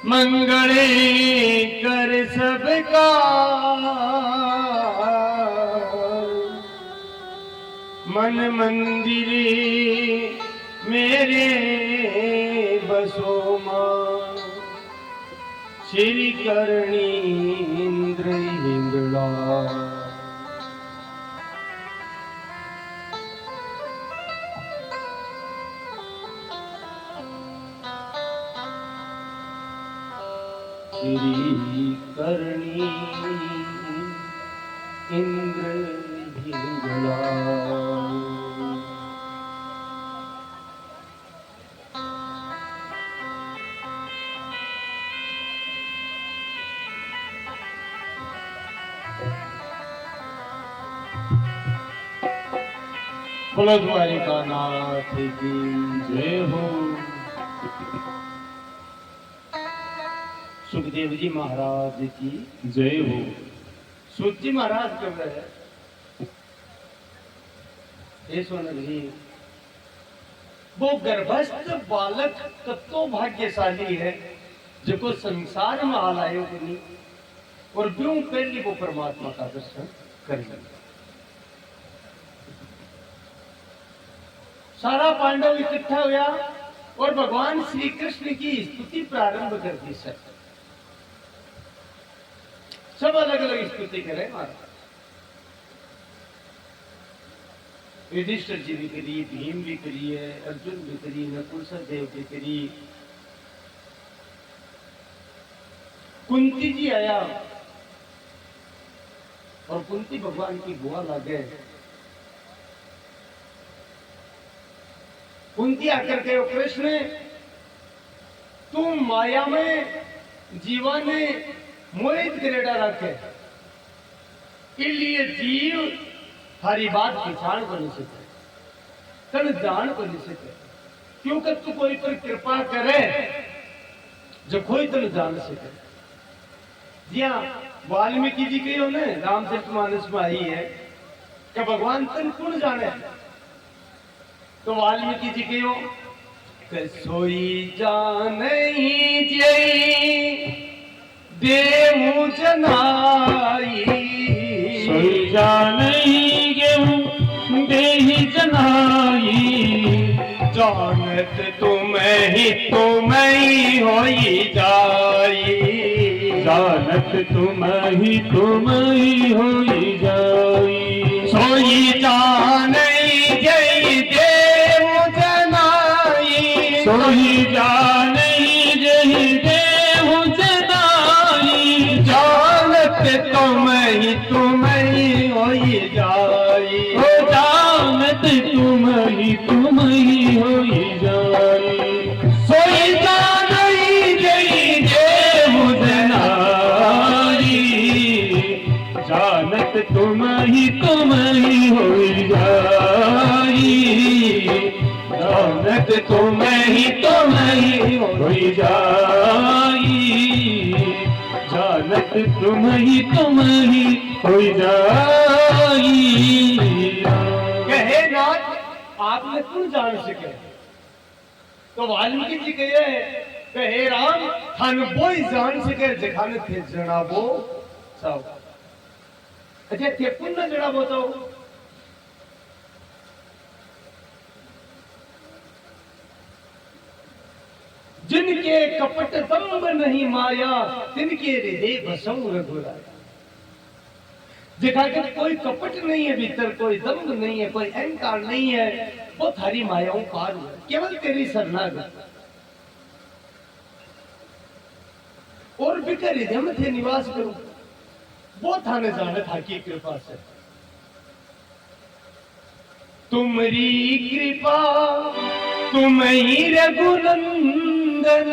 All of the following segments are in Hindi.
मंगले कर सबका मन मंदिरे मेरे बसो मां श्री करणी इंद्र हिंगड़ा श्री करणी इंद्र हिंगड़ा बोलो द्वारिका नाथ की जय हो। सुखदेव जी महाराज की जय हो। सूत जी महाराज कब है ये सोनक जी वो गर्भस्थ बालक कतो भाग्यशाली है जो संसार में हाल आयो नहीं और क्यों पहले वो परमात्मा का दर्शन कर सारा पांडव इकट्ठा हुआ और भगवान श्री कृष्ण की स्तुति प्रारंभ कर दी। सब अलग अलग स्तुति करे महाराज। युधिष्ठिर जी भी करी, भीम भी करी है, अर्जुन भी करी, नकुल सहदेव भी करी, कुंती जी आया और कुंती भगवान की बुआ लागे। कुंती आकर के कृष्ण तुम माया में जीवन ने मोहित करेड़ा रखे इसलिए जीव हरी बात पहचान को नहीं सके तन जान को नहीं सके क्योंकि तू कोई पर कृपा करे जो कोई तन जान सके। जी हाँ वाल्मीकि जी कही ने रामचरितमानस में आई है कि भगवान तन कौन जाने तो वाल्मीकि जी कहो सोई जान जई देहु जनाई सोई जानई गेहूं देहि जनाई जानत तुम्हें ही होई जाई जानत तुम ही होई जाई सोई जानई जई देहु जनाई सोई जानई जहि देहु जनाई जानत तुम्हें ही होई जाई ओ जानत तुम ही होई जाई सोई जानई जई देहु जनाई जानत तुम ही होई जाई जानत तुम ही होई जाई जानत तुम ही होई जाई। कहे नाथ आपने क्यों जान सके तो वाल्मीकि जी कहे राम थान वो ही जान सके जखाने थे जनाबो सब अच्छा थे पुण्य जनाबो तो जिनके कपट दम्भ नहीं माया तिनके हृदय बसौ रघुराया। देखा कि कोई कपट नहीं है भीतर कोई दम्भ नहीं है कोई अहंकार नहीं है वो थारी मायाओं पार हुआ केवल तेरी शरणागत और बिकर हृदय में थे निवास करूं वो थाने जाने था की कृपा से तुम्हारी कृपा तुम ही रघुनंदन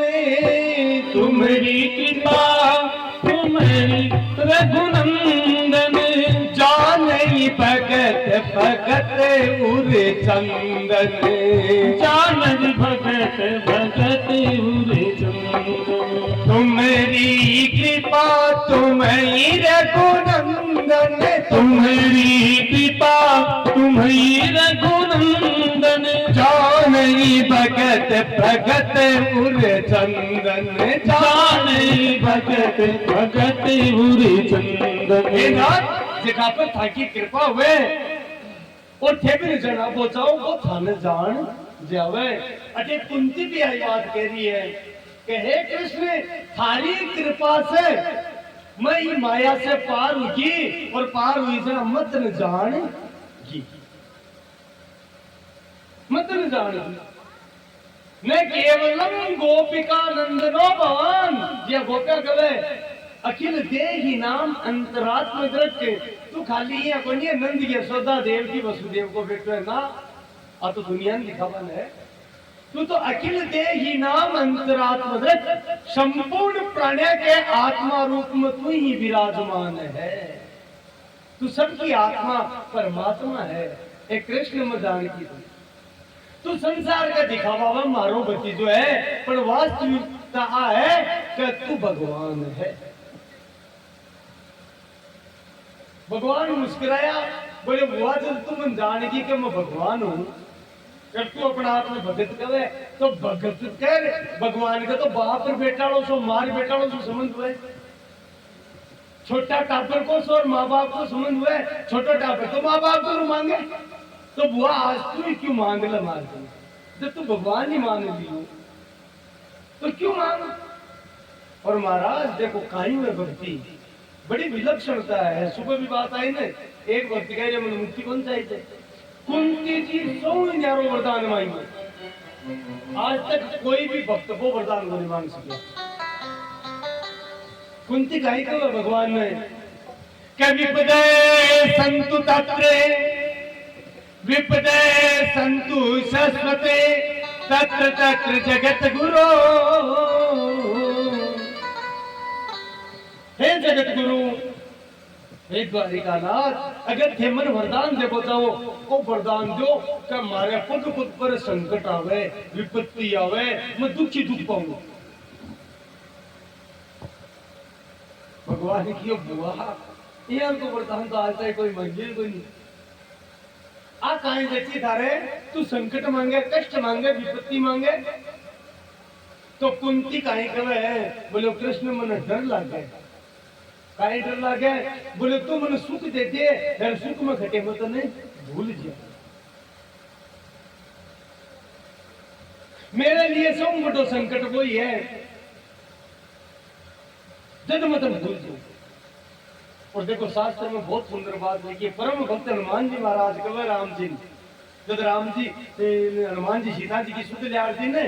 तुम्हारी कृपा तुम्हारी रघुनंदन जानई भगत भगत उर चंदन जानन भगत भगत उरे चंदन तुम्हारी कृपा तुम ही रघुनंदन तुम्हारी कृपा तुम्हारी रघुनंदन जान जानई भगत भगत उर चंदन जानई भगत भगत उर चंदन। हे नाथ जगह पर थाकी कृपा हुए और थे भी जना बोचाओ वो थाने जान जावे। अटे कुंती भी आई बात कह रही है कि हे कृष्ण थारी कृपा से मैं ही माया से पार हुई और पार हुई जना मत न जान जी, मत न जान न केवलम गोपिका नंदनो भगवान। ये गोपिया कवे अखिल देही नाम अंतरात्म दृष्टि। तू खाली ये को नहीं नंद यशोदा देव की वसुदेव को बेटो है ना, आ तो दुनिया में दिखावन है। तू तो अखिल देही नाम अंतरात्म दृष्टि, संपूर्ण प्राणियों के आत्मा रूप में तू ही विराजमान है। तू सबकी आत्मा परमात्मा है। एक कृष्ण में जानकी तू संसार का दिखावा में मारो बच्ची जो है, पर वास्तविकता है कि तू भगवान है। भगवान मुस्कुराया बोले बुआ जब तुम जानकी कि मैं भगवान हूं, जब तू अपना आप में भगत करे तो भगत कर भगवान का तो बाप बेटा लो सो मार बेटा लो सो समझ हुए। छोटा टापर को सो और माँ बाप को समझ हुए। छोटा टापर तो माँ बाप को मांगे तो बुआ आज तू क्यों मांग ला मार दे, जब तू भगवान ही मांग ली तो क्यों मांग। और महाराज देखो काई में भक्ति बड़ी विलक्षणता है। सुबह भी बात आई ना, एक भक्त कह रहे मन मुक्ति कौन चाहिए। कुंती जी 100 न्यारो वरदान मांगे, आज तक कोई भी भक्त को वरदान नहीं मांग सके। कुंती काई को भगवान ने कभी विपदे संतु तत्रे विपदे संतु सरस्वते तत्र तत्र जगत गुरु। हे जगत गुरु हे द्वारिकानाथ, अगर थे मन वरदान दे बताओ वो वरदान दो कि मारे पग पग पर संकट आवे विपत्ति आवे मैं दुखी दुख पाऊंगा। भगवान की बुआ ये हमको वरदान तो आज तक कोई मंजिल कोई नहीं। आ कहीं जची थारे तू संकट मांगे कष्ट मांगे विपत्ति मांगे तो कुंती कहीं कवे बोले कृष्ण मन डर लागे। काहे डर लागे बोले तू मन सुख दे दे डर सुख में घटे मत नहीं भूल जा। मेरे लिए सब बड़ो संकट वही है जद मत भूल जा। और देखो शास्त्र में बहुत सुंदर बात लिखी है। परम भक्त हनुमान जी महाराज कवे राम जी जब राम जी हनुमान जी सीता जी की सुध लिया थी ने,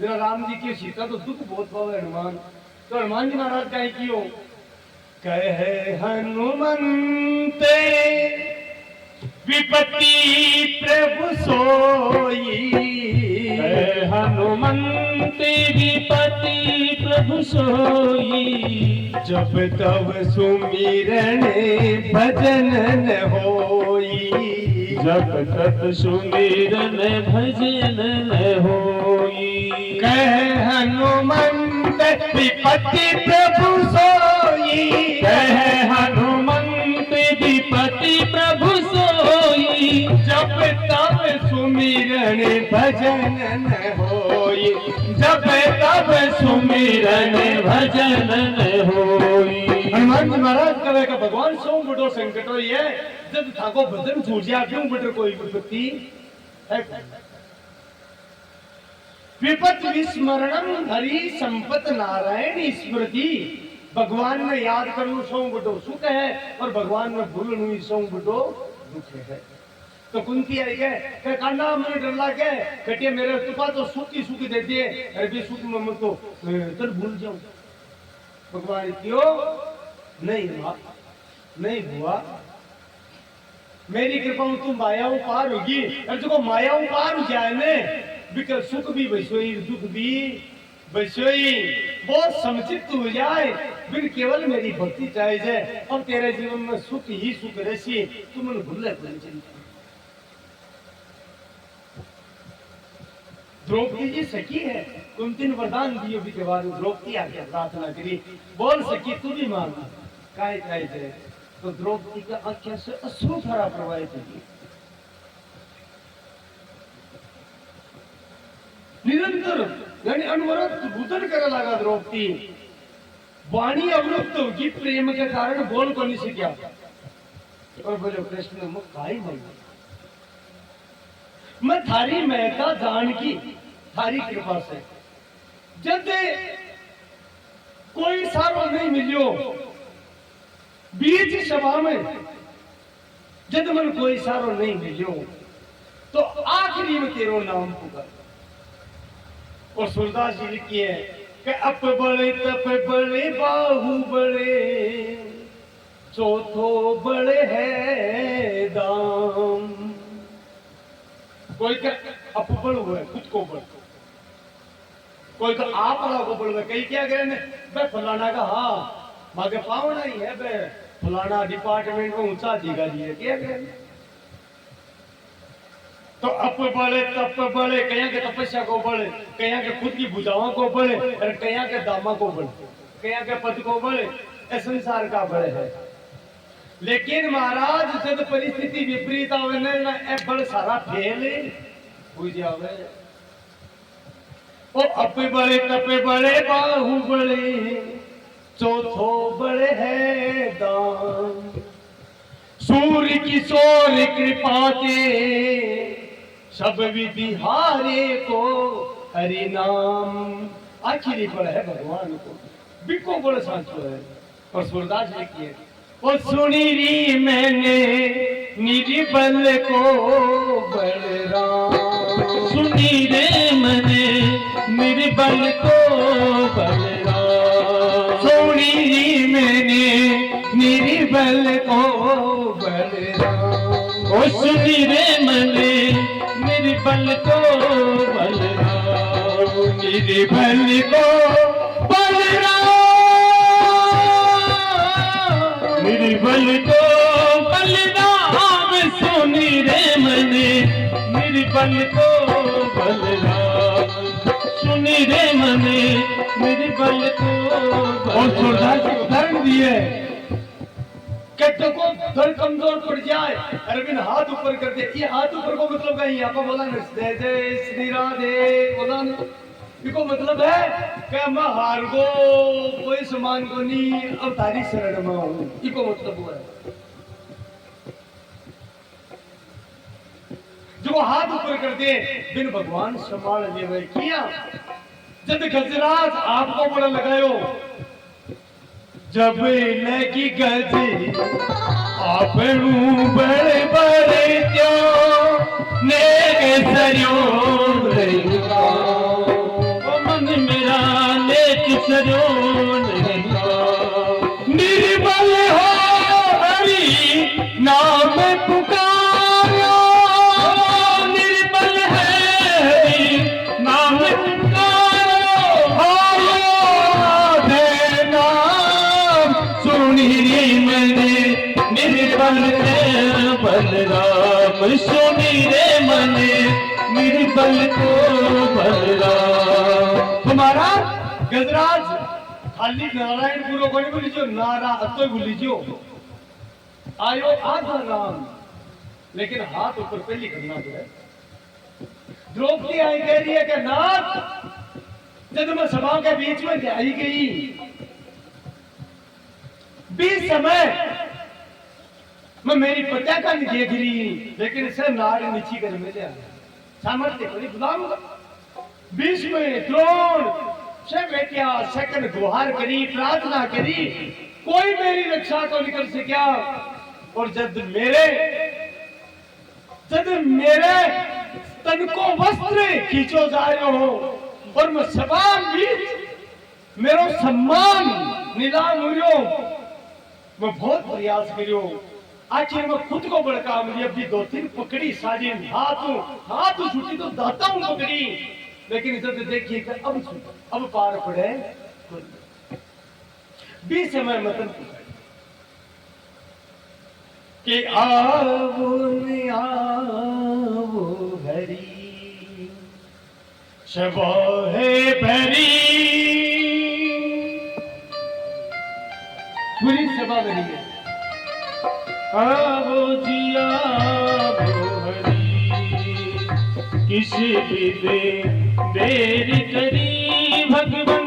जब राम जी की सीता तो दुख बहुत पावे हनुमान, तो हनुमान जी महाराज कहे कियो कहे हनुमंत विपत्ति प्रभु सोई। कहे हनुमंत विपत्ति प्रभु सोई। जब तब सुमिरन भजन न होई। जब तक सुमिरन भजन न होई। कहे हनुमंत विपत्ति प्रभु सोई। कहे हनुमंत विपत्ति प्रभु सोई। जब तब सुमिरन भजन न होई। जब तब सुमिरन भजन न होई। हनुमान जी महाराज कहे का भगवान सो बड़ो संकट होई है जब थाको भजन छूट जा क्यों बटर कोई विपत्ति है। विपत विस्मरणम हरि संपत नारायण स्मृति। भगवान में याद करूं सो बड़ो सुख है और भगवान में भूलूं सो बड़ो दुख है। तो कुंती आई के कांडा मन डर लागे कटिया मेरे तुपा तो सुख ही सुख दे दिए अरे भी सुख में मत तो तर भूल जाऊं। भगवान क्यों नहीं हुआ नहीं हुआ मेरी कृपा में तुम माया पार होगी। और जो माया पार हो जाए ने बिकर सुख भी वैसोई दुख भी वैसोई बहुत समुचित हो जाए बिन केवल मेरी भक्ति चाहिए और तेरे जीवन में सुख ही सुख रहसी तुम भूले चिंता। द्रौपदी जी सखी है कुंती ने वरदान दियो भी के बाद द्रौपदी आके प्रार्थना करी बोल सकी तू भी मांग काय काय जाए तो द्रौपदी का आंखें से अश्रु धारा प्रवाहित हुई। निरंतर यानी अनवरत बुदन करे लगा द्रौपदी। वाणी अवरुद्ध होगी प्रेम के कारण बोल को नहीं सीखा। और बोलो कृष्ण मुख काई नहीं, मैं थारी महका जान की थारी कृपा से जब कोई सारो नहीं मिलियो बीच सभा में, जब मन कोई सारो नहीं मिलियो तो आखिरी में तेरो नाम पुकार। और सूरदास जी लिखी है कि अप बड़े तप बड़े बाहु बड़े चौथो बड़े है दाम। कोई का अप बड़ हुआ खुद को बड़, कोई का आप वाला को बड़, कई क्या कह रहे बे फलाना का हाँ मागे पावना ही है बे फलाना डिपार्टमेंट में ऊंचा अधिकारी है, क्या कह रहे। तो अप बड़े तप बड़े, कया के तपस्या को बड़े, कया के खुद की भुजाओं को बड़े, और कया के दामा को बड़े, कया के पद को बड़े, इस संसार का बड़े है। लेकिन महाराज जब परिस्थिति विपरीत आवे ना ए बड़ सारा फेल हो जावे। ओ अप बड़े तप बड़े बाहु बड़े चौथो बड़े है दान। सूर्य किशोर कृपा के सब विधि हारे को हरि नाम। आखिरी बड़ है भगवान को, बिको बड़ सांचो है। और सूरदास लिखिए ओ सुनी री मैंने निर्बल को बलराम। सुनी रे मैंने निर्बल को बलराम। सुनी री मैंने निर्बल को बलराम। ओ सुनी रे मैंने निर्बल को बलराम। निर्बल को बलराम। निर्बल को बलराम। सुनी रे मैंने निर्बल को बलराम। सुनी रे मैंने निर्बल को और सूरदास जी उदाहरण दिए कि देखो धड़ कमजोर पड़ जाए, अरविंद हाथ ऊपर कर दे। ये हाथ ऊपर को मतलब क्या है? आपको बोला जय जय श्री राधे बोला ना, इसको मतलब है कि मैं हार गो कोई समान को नहीं, अब तारी शरण में हूं, इसको मतलब हुआ है। जो हाथ ऊपर कर दे बिन भगवान संभाल ले किया। जब गजराज आपको बड़ा लगायो, जब लगी गज आपनू बड़े बड़े त्यों नेक सरियो रहेगा। मन मेरा नेक सरियो रहेगा। निर्बल हो हरि नाम पुकारो। निर्बल है हरि नाम पुकारो। हायो दे नाम सुनी री मैंने निर्बल है बलराम। सुनी रे मने निर्बल को बलराम। तुम्हारा गजराज खाली नारायण गुरु को नहीं बोलीजियो, नारा तो बोलीजियो। आयो आधा राम, लेकिन हाथ ऊपर पहली करना पड़े। द्रौपदी आई कह रही है कि नाथ जब मैं सभा के बीच में आई गई, बीच समय मैं मेरी पताका नहीं देख रही, लेकिन इसे नार नीची कर मिले सामर्थ्य बड़ी बुलाऊंगा। बीच में द्रोण से बेटिया सेकंड गुहार करी, प्रार्थना करी, कोई मेरी रक्षा को निकल सका। और जब मेरे तन को वस्त्र खींचो जा रहे हो और मैं सभा बीच मेरो सम्मान नीलाम हुयो, मैं बहुत प्रयास करियो। आखिर में खुद को बड़का मिली, अपनी दो तीन पकड़ी साड़ी हाथ छूटी तो दाता हूं पकड़ी, लेकिन जब देखिए कि अब पार पड़े बीच समय मतन कि आवो हरी शबो है भरी। पूरी सभा भरी है। आवो जिया वो हरी किसी भी दे देर करी भगवन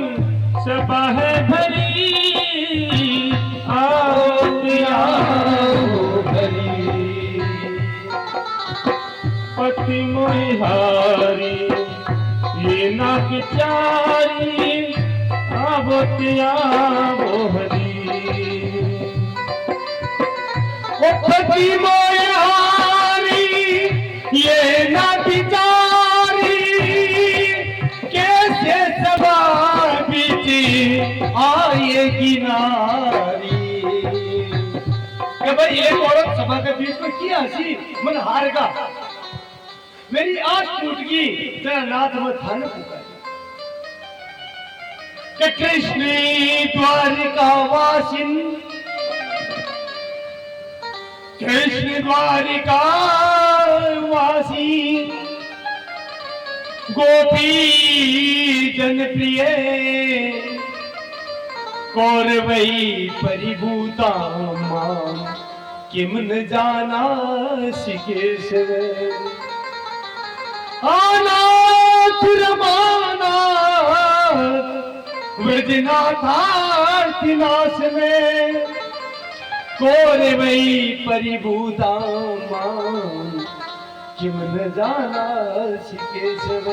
सभा है भरी, आओ आओ भरी। पति मोहारी ये नागचारी, आवो आओ हरी। ओ पति मोहारी ये नागचारी, कैसे सभा बीच आएगी नारी। कि भाई एक औरत सभा के बीच में की हंसी, मन हार का, मेरी आस टूट गई, तेरा नाथ में थान पुकार। कि कृष्ण द्वारिका वासिन, कृष्ण द्वारिका वासी, गोपी जनप्रिय, कौरवई परिभूता मां, किम न जाना शिकेशव। अनाथ रमाना वृजनाथार्थिनाश में, कौरवई परिभूता मां, किम न जाना शिकेशव।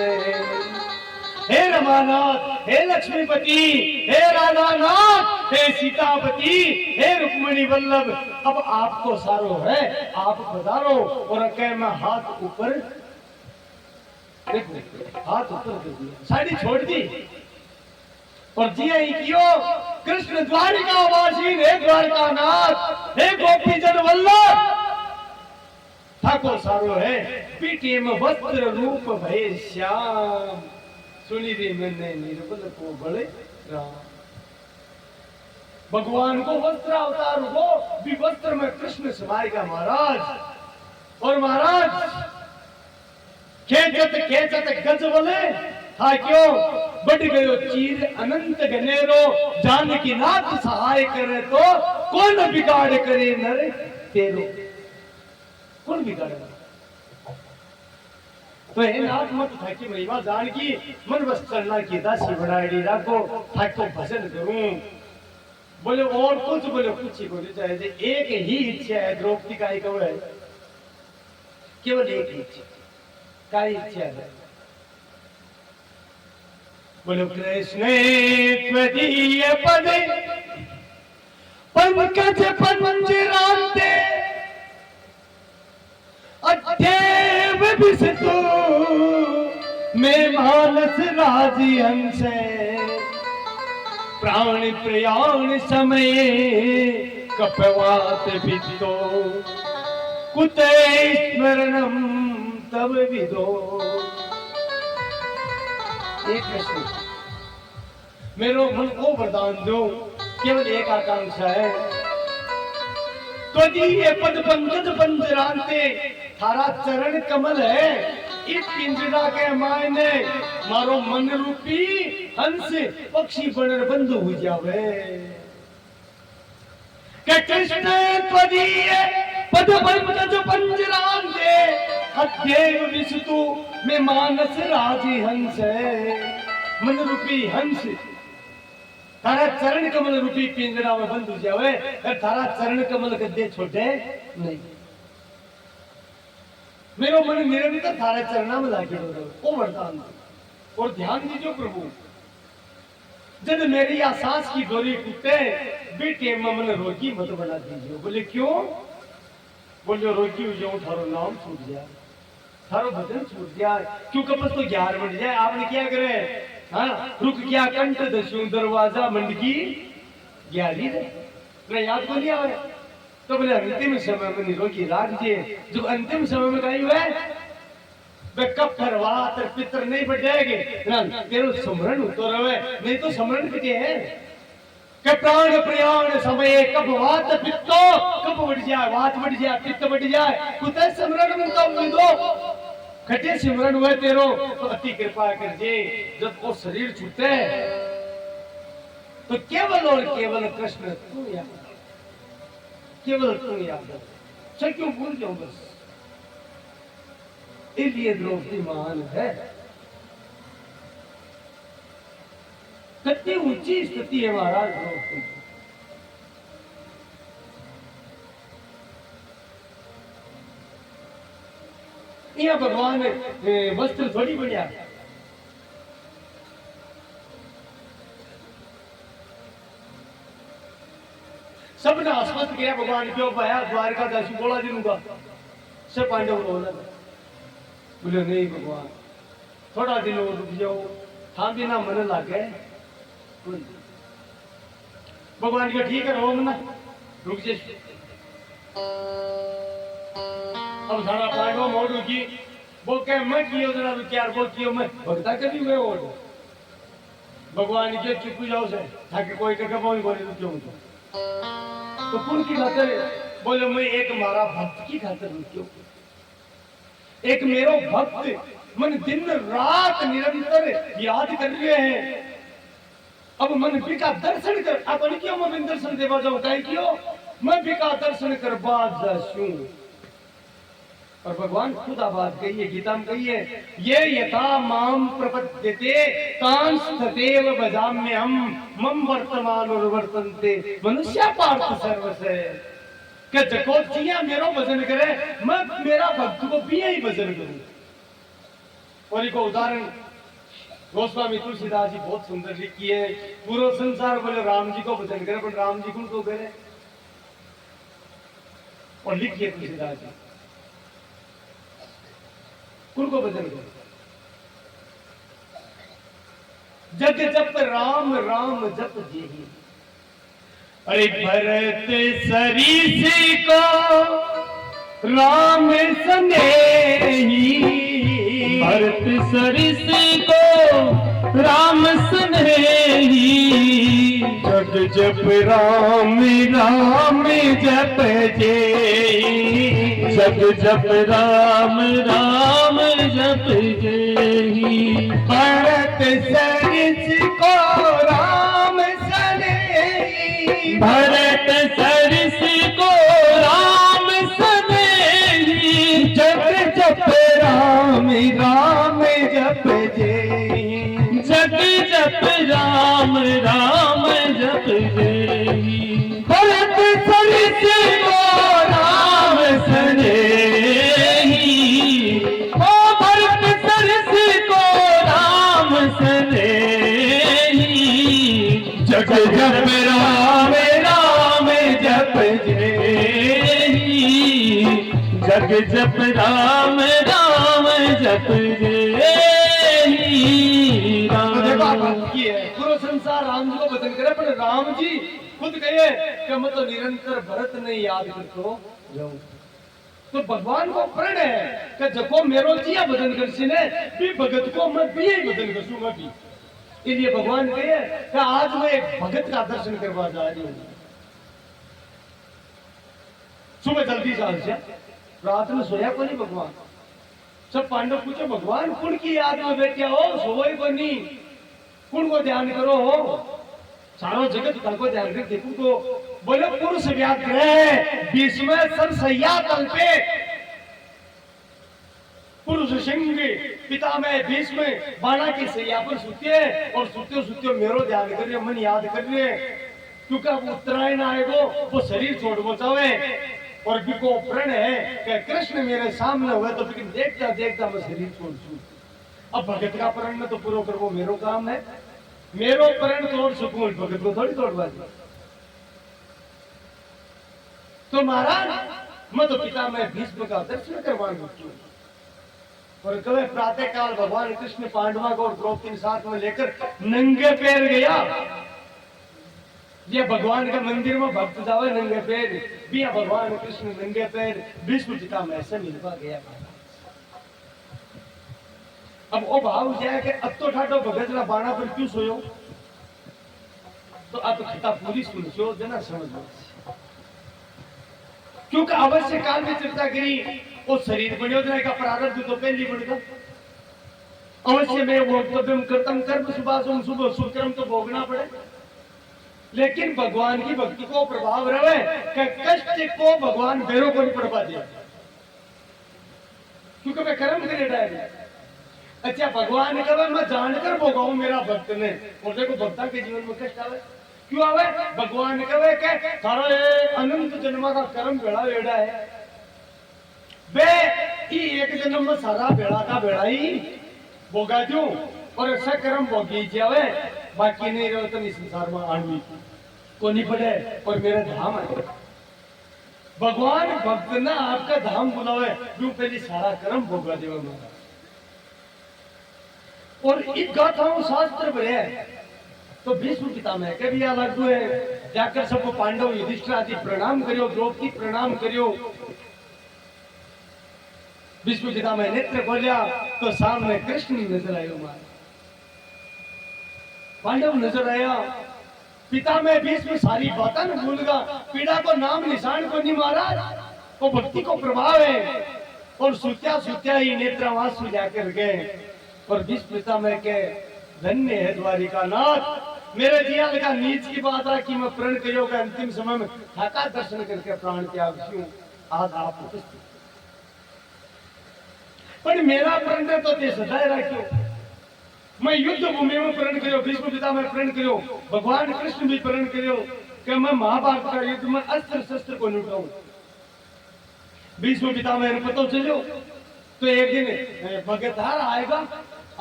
हे रमानाथ, हे लक्ष्मीपति, हे राधानाथ, हे सीतापति, हे रुक्मिणी वल्लभ, अब आपको सारो है, आप पधारो। और कह मैं हाथ ऊपर, हाथ ऊपर कर दिया, साड़ी छोड़ दी और जिया ही कियो। कृष्ण द्वारिका वासीन, हे द्वारका नाथ, हे गोपी जन वल्लभ, ठाकुर सारो है, पीठी में वस्त्र रूप भय श्याम, सुनी रे मैंने निर्बल को बड़े राम। भगवान को वस्त्र अवतार हो, भी वस्त्र में कृष्ण समाएगा महाराज। और महाराज खेचत खेचत गज बोले था, क्यों बढ़ गयो चीर अनंत गनेरो, जानकी नाथ सहाय करे तो कौन बिगाड़ करे नर तेरो। कौन बिगाड़ेगा? तो हे नाथ मत थाकी महिमा जानकी, मन बस चलना की दासी बढ़ाड़ी राखो, थाको भजन करूं। बोले और कुछ, बोले कुछ ही बोले चाहे, एक ही इच्छा है द्रौपदी का, ही कहो है केवल एक ही इच्छा, क्या इच्छा है? बोलो कृष्ण त्वदीय पदे पंकज पंजरांते, अध्येव विस्तु में मानस राजी हंस, प्राण प्रयाण समय कपवात विदो, कुते स्मरणम तब विदो। एक कृष्ण मेरो मन को वरदान दो, केवल एक आकांक्षा है, तो जी ये पद पंकज पंजरांते, थारा चरण कमल है, इस पिंजरा के मायने मारो मन रूपी हंस पक्षी बनर बंधु हो जावे। के कृष्ण त्वदीय पद पंकज पंजरांते, अध्येव विस्तु में मानस राजी हंस, मन रूपी हंस थारा चरण कमल रूपी पिंजरा में बंद हो जावे, थारा चरण कमल गद्दे छोटे नहीं। मेरो मन निरंतर थारे चरणा में लागे ओ वरदान दो। और ध्यान दीजिए प्रभु, जब मेरी या सांस की डोरी टूटे, बेटे मन रोगी मत बना दीजिए। बोले क्यों? बोले रोगी हो जाऊं, थारो नाम छूट जाए, थारो भजन छूट जाए, क्यों कपस तो 11 बन जाए। आपने क्या करे? हाँ, रुक गया कंठ दस्यु दरवाजा मंडकी 11 याद को लिया है। तो बोले अंतिम समय में निरोगी राग जे, जो अंतिम समय में कही हुआ वे कब फरवात पितर नहीं बढ़ जाएंगे, तेरो स्मरण तो रहे, नहीं तो स्मरण किते है कि प्राण प्रयाण समय कब वात पित्तो, कब बढ़ जाए, वात बढ़ जाए, पित्त बढ़ जाए, कुछ स्मरण में तो दो खटे सिमरन हुए तेरो, तो अति कृपा कर जे, जब वो शरीर छूटे तो केवल और केवल कृष्ण तू याद, केवल तू याद, सब क्यों भूल जाओ बस। इसलिए द्रौपदी महान है, कितनी ऊंची स्थिति है महाराज द्रौपदी। यहाँ भगवान वस्त्र थोड़ी बढ़िया, सबने आश्वस्त किया भगवान क्यों पाया द्वारका दासी बोला दिनूंगा से पांडव रोना बोले नहीं भगवान थोड़ा दिन और रुक जाओ, हम भी ना मन लागे। भगवान का ठीक है रो ना रुक जा। अब सारा पांडव मोड़ रुकी वो कह मैं कियो जरा विचार वो कियो मैं भगता कभी हुए और भगवान के चुप जाओ से ताकि कोई का बोल बोले तो क्यों तो कौन की खातिर बोले मैं एक मारा भक्त की खातिर रुकियो, एक मेरो भक्त मन दिन रात निरंतर याद कर रहे हैं। अब मन बिका दर्शन कर अपन क्यों मैं दर्शन देवा जाऊं कहीं क्यों मैं बिका दर्शन कर बाद जाऊं। और भगवान खुद आबाद कही है गीता में कही है ये यथा माम प्रपद्यते तांस्तदेव भजाम्य हम मम वर्तमान और वर्तन्ते मनुष्य पार्थ सर्वसे के जको जिया मेरो भजन करे मैं मेरा भक्त को भी यही भजन करूं। और एक उदाहरण गोस्वामी तुलसीदास जी बहुत सुंदर लिखी है, पूरा संसार बोले राम जी को भजन करे पर राम जी को करे और लिखिए तुलसीदास जी उनको भजन करो जग जप राम राम जप जी। अरे भरत सरीसी को राम सनेही, भरत सरिस को राम सनेही, जग जप राम राम जप जे, जग जप राम राम जप जेहि। भरत सरिस को राम सनेही, भरत सरिस को राम सनेही, जग जप राम राम जप जे, जग जप राम राम जप जेहि। भरत सरिस को राम सनेही, ओ भरत सरिस को राम सनेही, जग जप राम राम जप जेहि, जग जप राम राम जप जेहि। पूरा संसार राम जी को भजन करे पर राम जी खुद कहे कि मैं तो निरंतर भरत ने याद करतो जाऊं। तो भगवान को प्रण है कि जको मेरो जिया भजन करसी ने भी भगत को मैं भी यही भजन करसूं मैं भी। इसलिए भगवान कहे कि आज मैं एक भगत का दर्शन करवा जा रही हूं। सुबह जल्दी चाल से रात में सोया को नहीं भगवान। सब पांडव पूछो भगवान कुण की याद में बैठे हो सोई को नहीं कुण को ध्यान करो हो सारो जगत को ध्यान कर देखो को बोले पुरुष व्याघ्र भीष्म सरसैया तल पे पुरुष सिंह पिता में भीष्म बाणा की सैया पर सुते और सुते सुते मेरो ध्यान कर रहे मन याद कर रहे क्योंकि अब उत्तरायण आएगो वो शरीर छोड़ चाहे और बिको प्रण है कि कृष्ण मेरे सामने हुए तो फिर देखता देखता मैं शरीर छोड़ छू। अब भगत का प्रण में तो पूरा कर वो मेरो काम है, मेरो प्रण तोड़ सकूं भगत को थोड़ी तोड़वा दी। तो महाराज मैं तो पिता में भीष्म का दर्शन करवाने क्यों और कल प्रातः काल भगवान कृष्ण पांडवा को और द्रौपदी साथ में लेकर नंगे पैर गया। ये भगवान के मंदिर में भक्त जावे नंगे पैर भी भगवान कृष्ण नंगे पैर भीष्म पिता में ऐसे मिलवा गया। अब वो भाव जाए कि अब तो ठाटो भगत ना बाणा पर क्यों सोयो तो अब कथा पूरी सुनचो जना समझ लो क्योंकि अवश्य काल में चर्चा करी वो शरीर बनियो का प्रारब्ध तो पहले बनेगा अवश्य में वो कर्तव्य कर्तम कर्म सुभाषम शुभ सुकर्म तो भोगना पड़े। लेकिन भगवान की भक्ति को प्रभाव रहे कि कष्ट को भगवान बेरों को नहीं पड़वा दिया क्योंकि मैं कर्म करे डायरी अच्छा भगवान ने कहा मैं जानकर भोगाऊं मेरा भक्त ने। और देखो भक्ता के जीवन में कष्ट आवे क्यों आवे? भगवान ने कहा कि थारो ये अनंत जन्म का कर्म बेड़ा वेड़ा है बे ई एक जन्म में सारा बेड़ा का बेड़ा ही भोगा दूं और ऐसा कर्म भोगी जावे बाकी नहीं रहो तो इस संसार में आनवी को नहीं पड़े और मेरा धाम है। भगवान भक्त ना आपका धाम बुलावे यूं पहले सारा कर्म भोगा देवा मेरा। और एक गाथाओं शास्त्र भरे है तो भीष्म पितामह के भी अलग हुए जाकर सबको पांडव युधिष्ठिर आदि प्रणाम करियो द्रौपदी प्रणाम करियो। भीष्म पितामह नेत्र खोलिया तो सामने कृष्ण नजर आयो मारे पांडव नजर आया। पितामह भीष्म सारी बातें न भूलगा पीड़ा को नाम निशान को नहीं मारा वो भक्ति को प्रभाव है और सुत्या सुत्या ही नेत्रवासु जाकर गए। और भीष्म पितामह के धन्य है द्वारिका नाथ मेरे जियाल का नीच की बात है कि मैं प्रण करियो का अंतिम समय में थाका दर्शन करके प्राण त्याग क्यों आज आप उपस्थित पर मेरा प्रण तो ते सदाए रखियो। मैं युद्ध भूमि में प्रण करियो भीष्म पितामह प्रण करियो भगवान कृष्ण भी प्रण करियो कि मैं महाभारत का युद्ध में अस्त्र शस्त्र को लुटाऊं। भीष्म पितामह ने पता चलो तो एक दिन भगतहार आएगा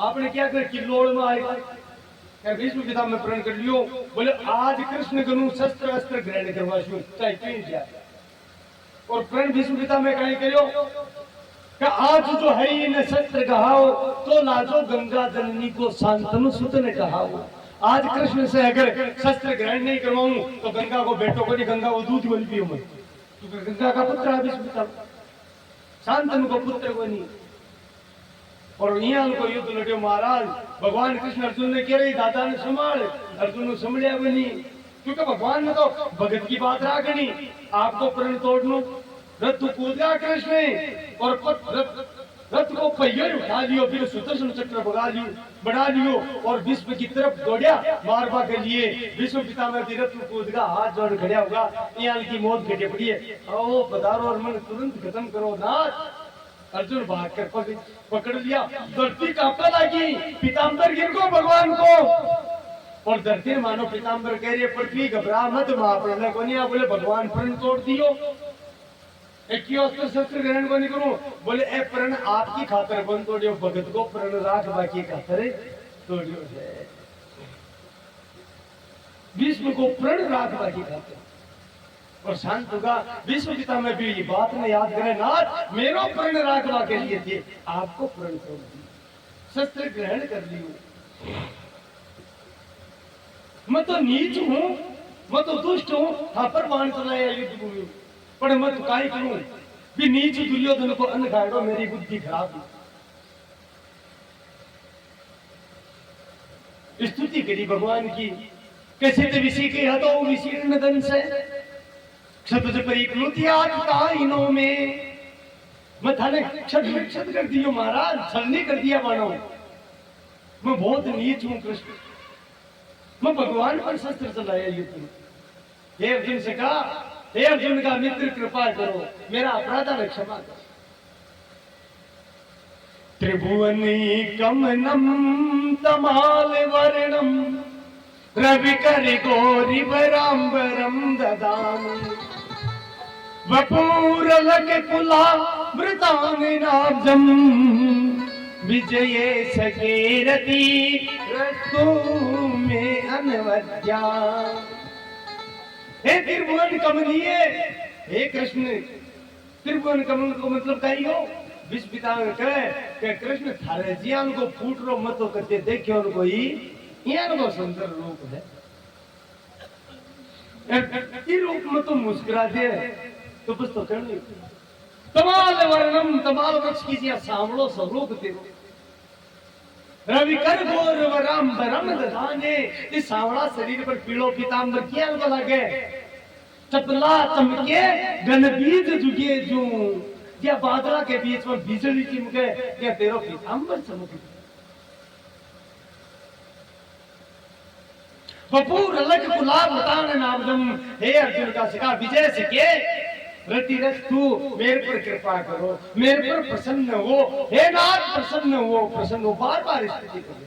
आपने क्या कर किल्लोड़ में आएगा क्या भीष्म पितामह प्रण कर लियो बोले आज कृष्ण गनु शस्त्र अस्त्र ग्रहण करवाशु चाहे क्यों जाए। और प्रण भीष्म पितामह कहीं करियो कि आज जो है इन शस्त्र कहाओ तो लाजो गंगा जननी को शांतनु सुत ने कहाओ। आज कृष्ण से अगर शस्त्र ग्रहण नहीं करवाऊं तो गंगा को बेटो को नहीं गंगा वो दूध बन पियो मैं क्योंकि गंगा का पुत्र है भीष्म पितामह शांतनु को पुत्र को नहीं। और यहाँ को युद्ध लड़ियो महाराज भगवान कृष्ण अर्जुन ने कह रही दादा ने संभाल अर्जुन ने संभलिया भी नहीं क्योंकि भगवान ने तो भगत की बात राखनी आपको प्रण तोड़नो रथ कूदा कृष्ण और रथ को पहिए उठा लियो फिर सुदर्शन चक्र बढ़ा लियो और विश्व की तरफ दौड़िया मारवा के लिए। विश्व पितामह की रथ कूद का हाथ जोड़ खड़ा होगा यहाँ की मौत घटे पड़ी है आओ पधारो और मन तुरंत खत्म करो नाथ। अर्जुन भाग कर पकड़ लिया धरती कांपने लगी पीताम्बर गिर को भगवान को और धरती मानो पीताम्बर कह रही है पृथ्वी घबरा मत महाप्रलय को नहीं बोले भगवान प्रण तोड़ दियो एक शस्त्र ग्रहण को नहीं करूं बोले ए प्रण आपकी खातर बन तोड़ियो भगत को प्रण राख बाकी खातर तोड़ियो है भीष्म को प्रण राख बाकी खातर और शांत होगा। विश्व पितामह भी ये बात में याद करें नाथ मेरो प्रण राखवा के लिए थे आपको प्रण तोड़ दिया शस्त्र ग्रहण कर लियो। मैं तो नीच हूं मैं तो दुष्ट हूं हाँ पर बाण चलाया युद्ध भूमि पर मैं तो काय करूं भी नीच दुर्योधन को अन्न खाएगा मेरी बुद्धि खराब है। स्तुति करी भगवान की कैसे तो विषय के हतो विशीर्ण धन से क्षत परिक्लुति आत्ताइनों में मैं थाने क्षत कर दियो महाराज छलनी कर दिया मानो मैं बहुत नीच हूं कृष्ण मैं भगवान पर शस्त्र चलाया युद्ध में। हे अर्जुन से कहा हे अर्जुन का मित्र कृपा करो मेरा अपराध में क्षमा करो। त्रिभुवनी कमनम तमाल वर्णम रवि कर गौरी वरांबरम ददामी वपूरलक कुला वृतांगनाब्जम विजये सकेरति रस्तु में अनवद्या। हे त्रिभुवन कमनीय हे कृष्ण त्रिभुवन कमल को मतलब कही हो विश्व पितामह कहे कि कृष्ण थारे जियान को फूट रो मतो करते देखे उनको ही यहाँ को सुंदर रूप है इस रूप में तो मुस्कुरा दे तो बस तो करनी तमाल वर्णम तमाल वृक्ष की सांवलो स्वरूप तेरो रवि कर गोर वरांबरम ददाने इस सांवला शरीर पर पीलो पीताम्बर किया लगे चपला चमके घन बीज जुगे जू या बादला के बीच में बिजली चिमके या तेरो पीताम्बर चमके बपूर अलग गुलाब बताने नामदम हे अर्जुन का सिखा विजय सिके रतिरस तू मेरे पर कृपा करो, मेरे पर प्रसन्न हो, हे नाथ प्रसन्न हो, बार बार स्तुति करो।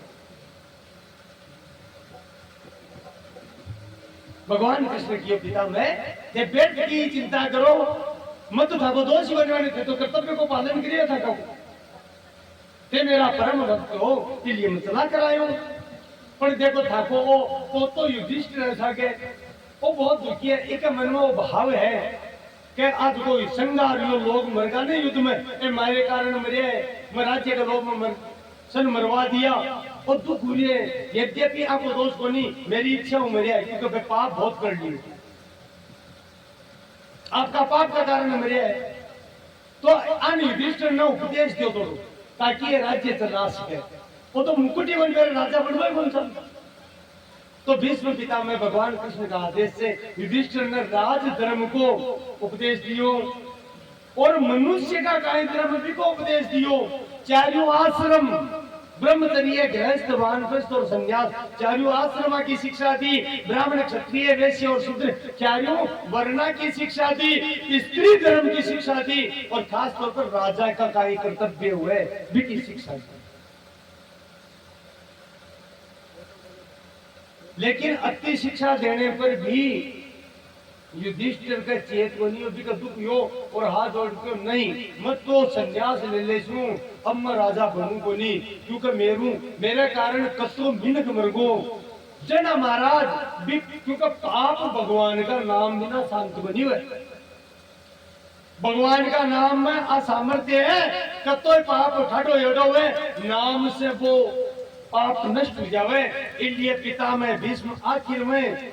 भगवान कृष्ण की पिता मैं ये पेट की चिंता करो मत था वो दोषी बनवाने थे तो कर्तव्य को पालन करिए था कब ते मेरा परम भक्त हो इसलिए मैं चला करायो पर देखो था को वो तो युधिष्ठिर था के वो बहुत दुखी है एक मन में वो भाव है कि आज कोई संगारियो लोग मर गए नहीं युद्ध में ए मारे कारण मरे मैं राज्य के लोग में सन मरवा दिया और दुख हुई है यद्यपि आपको दोष को नहीं मेरी इच्छा हूं मेरे क्योंकि मैं पाप बहुत कर ली आपका पाप का कारण मेरे है तो अन युधिष्ठिर ने उपदेश दियो तो ताकि ये राज्य चला सके वो तो मुकुटी बन गए राजा बनवाए कौन सा तो भीष्म पिता में भगवान कृष्ण का आदेश से युधिष्ठिर ने राज धर्म को उपदेश दियो और मनुष्य का काय धर्म भी को उपदेश दियो चारों आश्रम ब्रह्मचर्य गृहस्थ वानप्रस्थ और संन्यास चारों आश्रमा की शिक्षा दी ब्राह्मण क्षत्रिय वैश्य और शूद्र चारों वर्णा की शिक्षा दी स्त्री धर्म की शिक्षा दी और खास तौर पर राजा का कार्य कर्तव्य हुए भी की शिक्षा दी लेकिन अति शिक्षा देने पर भी युधिष्ठिर का चेत को नहीं अभी का दुख यो और हाथ जोड़ के नहीं मत तो संन्यास ले ले सू अब मैं राजा बनू को नहीं क्योंकि मेरे कारण कतो मिनक मरगो जना महाराज क्योंकि पाप भगवान का नाम बिना शांत बनी हुए भगवान का नाम में असामर्थ्य है कतो पाप ठाडो योडो हुए नाम से वो पाप नष्ट हो जावे इसलिए पिता में भीष्म आखिर में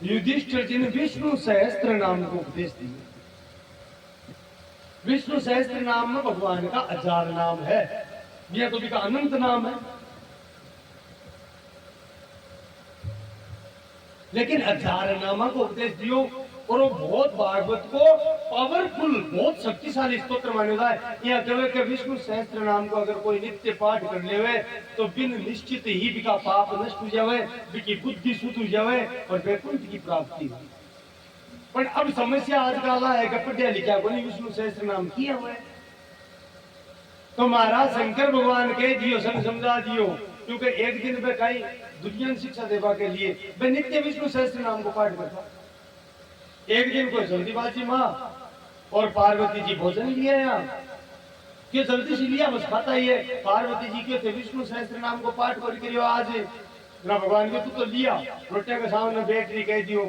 युधिष्ठिर जी ने विष्णु सहस्त्र नाम को उपदेश दिया विष्णु सहस्त्र नाम में भगवान का 1000 नाम है यह तो भी का अनंत नाम है लेकिन 1000 नामा को उपदेश दियो और वो बहुत भागवत को पावरफुल बहुत शक्तिशाली स्तोत्र माने जाए यह कहे कि विष्णु सहस्त्र नाम को अगर कोई नित्य पाठ कर लेवे तो बिन निश्चित ही बिका पाप नष्ट हो जावे बिकी बुद्धि शुद्ध हो जावे और वैकुंठ की प्राप्ति हो पर अब समस्या आजकल है कि पढ़िया लिखा को नहीं विष्णु सहस्त्र नाम किया हुआ है तो महाराज शंकर भगवान के दियो समझा दियो क्योंकि एक दिन में कहीं दुनिया शिक्षा देवा के लिए मैं नित्य विष्णु सहस्त्र नाम को पाठ करता एक दिन को जल्दीबाजी माँ और पार्वती जी भोजन लिया यहाँ क्यों जल्दी से लिया बस खाता ही है पार्वती जी के थे विष्णु सहस्त्र नाम को पाठ करके आज ना भगवान के तू तो लिया रोटे के सामने बैठ रही कह दियो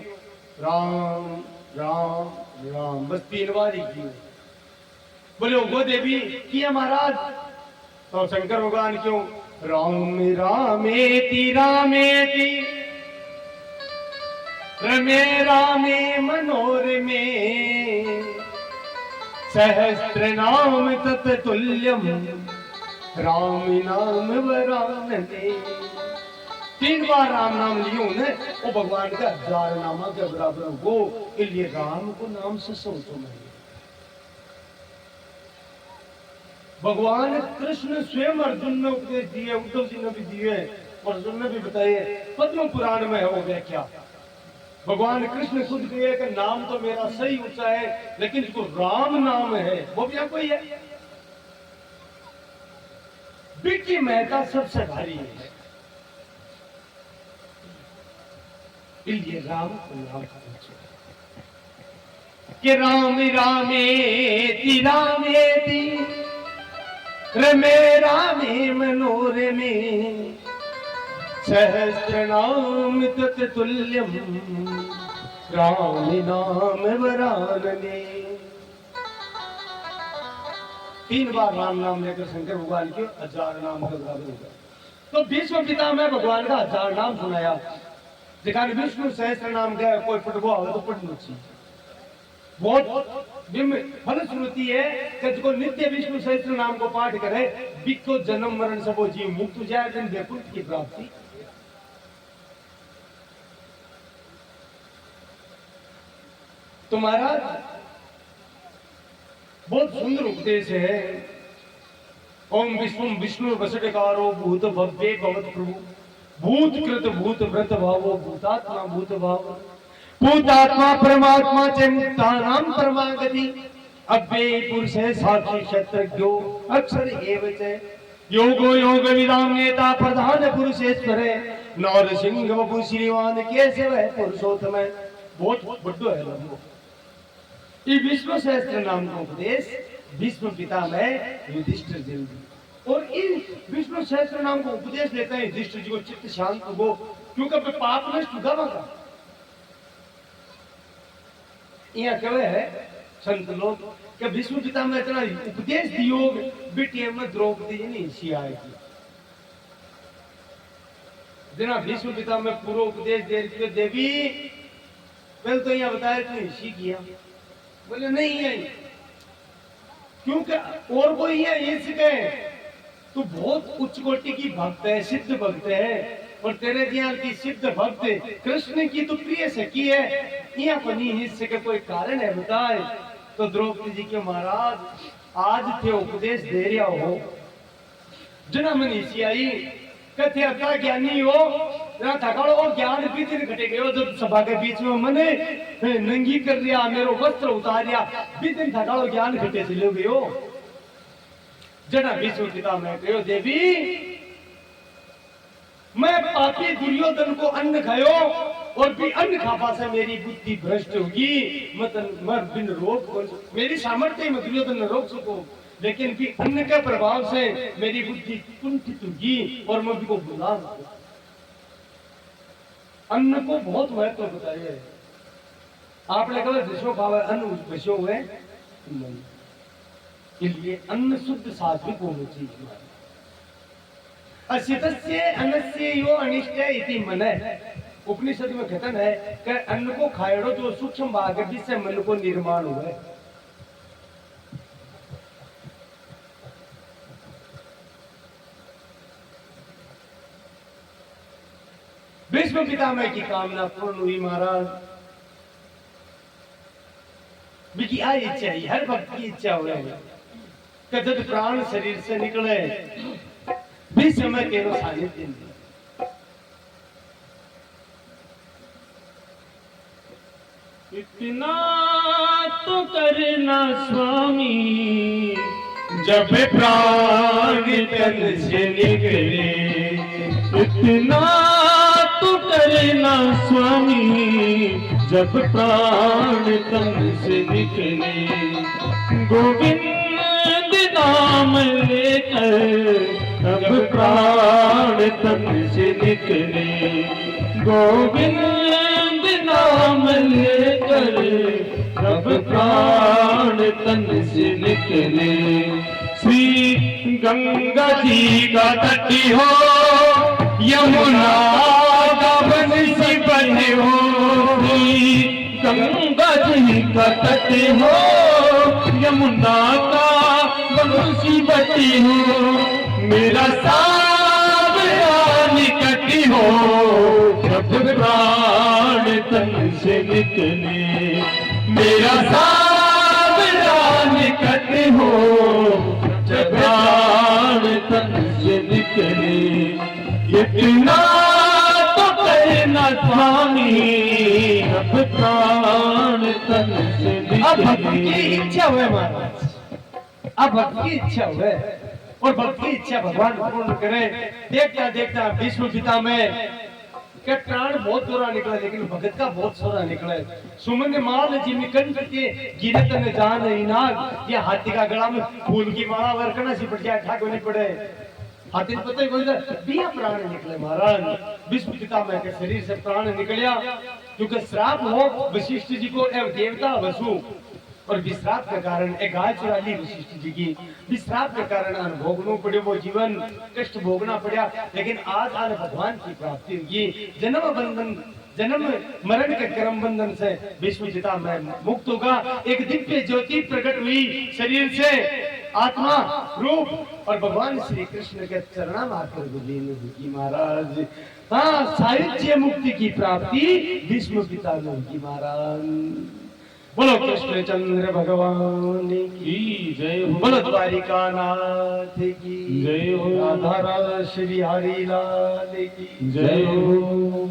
राम राम राम बस 3 बार ही कियो बोले वो देवी किया महाराज तो शंकर भगवान क्यों राम रामेति रामेति रमे रामे मनोरमे सहस्त्र नाम तत्तुल्यम राम नाम वरानने 3 बार राम नाम लियो ने वो भगवान का 1000 नामा के बराबर हो इसलिए राम को नाम से सोचो नहीं भगवान कृष्ण स्वयं अर्जुन ने उपदेश दिए उद्धव जी ने भी दिए और अर्जुन ने भी बताए पद्म पुराण में हो गया क्या भगवान कृष्ण खुद कहे कि नाम तो मेरा सही ऊंचा है लेकिन जो राम नाम है वो भी कोई है बिकी मेहता सबसे भारी है इसलिए राम को नाम कि राम रामेति रामेति रमे रामे मनोरमे सहस्त्र नाम तत्तुल्यम राम नाम वरानने 3 बार राम नाम लेकर शंकर भगवान के 1000 नाम का बराबर होगा तो भीष्म पिता में भगवान का 1000 नाम सुनाया जिका विष्णु सहस्त्र नाम का कोई पटवा हो तो पढ़ना चाहिए बहुत फलश्रुति है कि जो नित्य विष्णु सहस्त्र नाम को पाठ करे बिको जन्म मरण सबो जीव मुक्त हो जाए दिन वैकुंठ की प्राप्ति तो महाराज बहुत सुंदर उपदेश है ओम विष्णु विष्णु वसटकारो भूत भव्ये भवत प्रभु भूत कृत भूत व्रत भावो भूतात्मा भूत भाव भूतात्मा परमात्मा चे मुक्तानाम परमागति अव्यय पुरुष है साक्षी क्षत्रज्ञो अक्षर एव च योगो योग विदाम नेता प्रधान पुरुषेश्वर है नरसिंह वपु श्रीमान केशव है पुरुषोत्तम है। बहुत बड़ो है लोगो ये विष्णु सहस्त्र नाम का उपदेश भीष्म पितामह युधिष्ठिर जी ने और इन विष्णु सहस्त्र नाम का उपदेश देते हैं युधिष्ठिर जी को चित्त शांत हो क्योंकि अब पाप नष्ट होगा वहां यहाँ कहे है संत लोग कि भीष्म पितामह इतना उपदेश दियो बेटी में द्रौपदी जी नहीं सी आएगी जना भीष्म पितामह पूरा उपदेश दे रहे देवी पहले तो यहाँ बताया तू हिस्सी किया बोले नहीं है क्योंकि और कोई है ये सिखे तू बहुत उच्च कोटि की भक्त है सिद्ध भक्त है और तेरे ज्ञान की सिद्ध भक्त कृष्ण की तो प्रिय सखी है यहाँ पर नहीं हिस्से का कोई कारण है बताए तो द्रौपदी जी के महाराज आज थे उपदेश दे रहा हो जना मन हिस्सी आई कथे अक्का ज्ञानी हो जरा थकाड़ो और ज्ञान भी दिन घटे गयो जब सभा के बीच में मने नंगी कर लिया मेरो वस्त्र उतार लिया भी दिन थकाड़ो ज्ञान घटे चले गयो जना विष्णु पिता मैं कहो देवी मैं पापी दुर्योधन को अन्न खायो और भी अन्न खापा से मेरी बुद्धि भ्रष्ट होगी मर बिन रोग मेरी सामर्थ्य में दुर्योधन न रोक सको लेकिन भी अन्न के प्रभाव से मेरी बुद्धि कुंठित होगी और मैं भी को भुला अन्न को बहुत महत्व बताइए आपने कहा जिसको खावा अन्न बचो हुए इसलिए अन्न शुद्ध सात्विक होना चाहिए असितस्य अन्नस्य यो अनिष्ट इति मन उपनिषद में कथन है कि अन्न को खाएड़ो जो सूक्ष्म भाग है जिससे मन को निर्माण हुआ है भीष्म पितामह की कामना पूर्ण हुई महाराज बिकी आई इच्छा ही हर भक्त की इच्छा हो रही है जब प्राण शरीर से निकले भीष्म में केवल सानिध्य इतना तो करना स्वामी जब प्राण तन से निकले इतना तो करना स्वामी जब प्राण तन से निकले गोविंद नाम लेकर तब प्राण तन से निकले गोविंद नाम लेकर तब प्राण तन से निकले श्री गंगा जी का तट हो यमुना का बंसी बने हो गंगा जी का तट हो यमुना का बंसी बटी हो मेरा सावरा निकट हो जब प्राण तन से निकले मेरा सावरा निकट हो जब प्राण तन से निकले इतना तो करना स्वामी जब प्राण तन से निकले अब भक्ति की इच्छा हुए महाराज अब भक्ति की इच्छा हुए और भक्ति की इच्छा भगवान पूर्ण करे देखता देखता भीष्म पितामह के प्राण बहुत दोरा निकला लेकिन भगत का बहुत सोरा निकला सुमन माल जी निकंठ के गिरे तन जान इनाग ये हाथी का गला में फूल की माला वरकना सी पड़ जाए ठाक होनी पड़े हाथी ने पता ही कोई बिया प्राण निकले महाराज भीष्म पितामह के शरीर से प्राण निकलिया क्योंकि श्राप हो वशिष्ठ जी को एवं देवता वसु और विश्राप के कारण एक गाय चुरा ली वशिष्ठ जी की विश्राप के कारण भोगना पड़े वो जीवन कष्ट भोगना पड़ा लेकिन आज आज भगवान की प्राप्ति हुई जन्म बंधन जन्म मरण के कर्म बंधन से भीष्म पितामह मुक्त होगा एक दिव्य ज्योति प्रकट हुई शरीर से आत्मा रूप और भगवान श्री कृष्ण के चरणा आकर विलीन होगी महाराज हाँ साहित्य मुक्ति की प्राप्ति भीष्म पितामह की महाराज बोलो कृष्ण चंद्र भगवान की जय हो बोलो द्वारिका नाथ की जय हो राधा राधा श्री हरि लाल की जय हो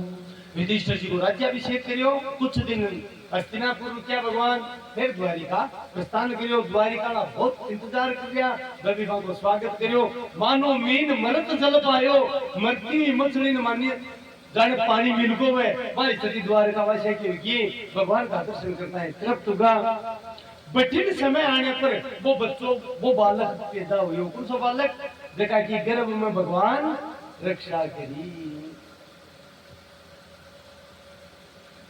युधिष्ठिर जी को राज्याभिषेक करियो। कुछ दिन हस्तिनापुर में क्या भगवान फिर द्वारिका प्रस्थान करियो। द्वारिका का बहुत इंतजार कर लिया, रवि को स्वागत करियो। मानो मीन मरत जल पायो, मरती हुई मछली ने मानी जाने पानी मिल गो है। भाई सती द्वारिका वासी की भगवान का दर्शन करता है, तृप्त होगा। कठिन समय आने पर वो बच्चों वो बालक पैदा हुए। कौन सा बालक? देखा कि गर्भ में भगवान रक्षा करी।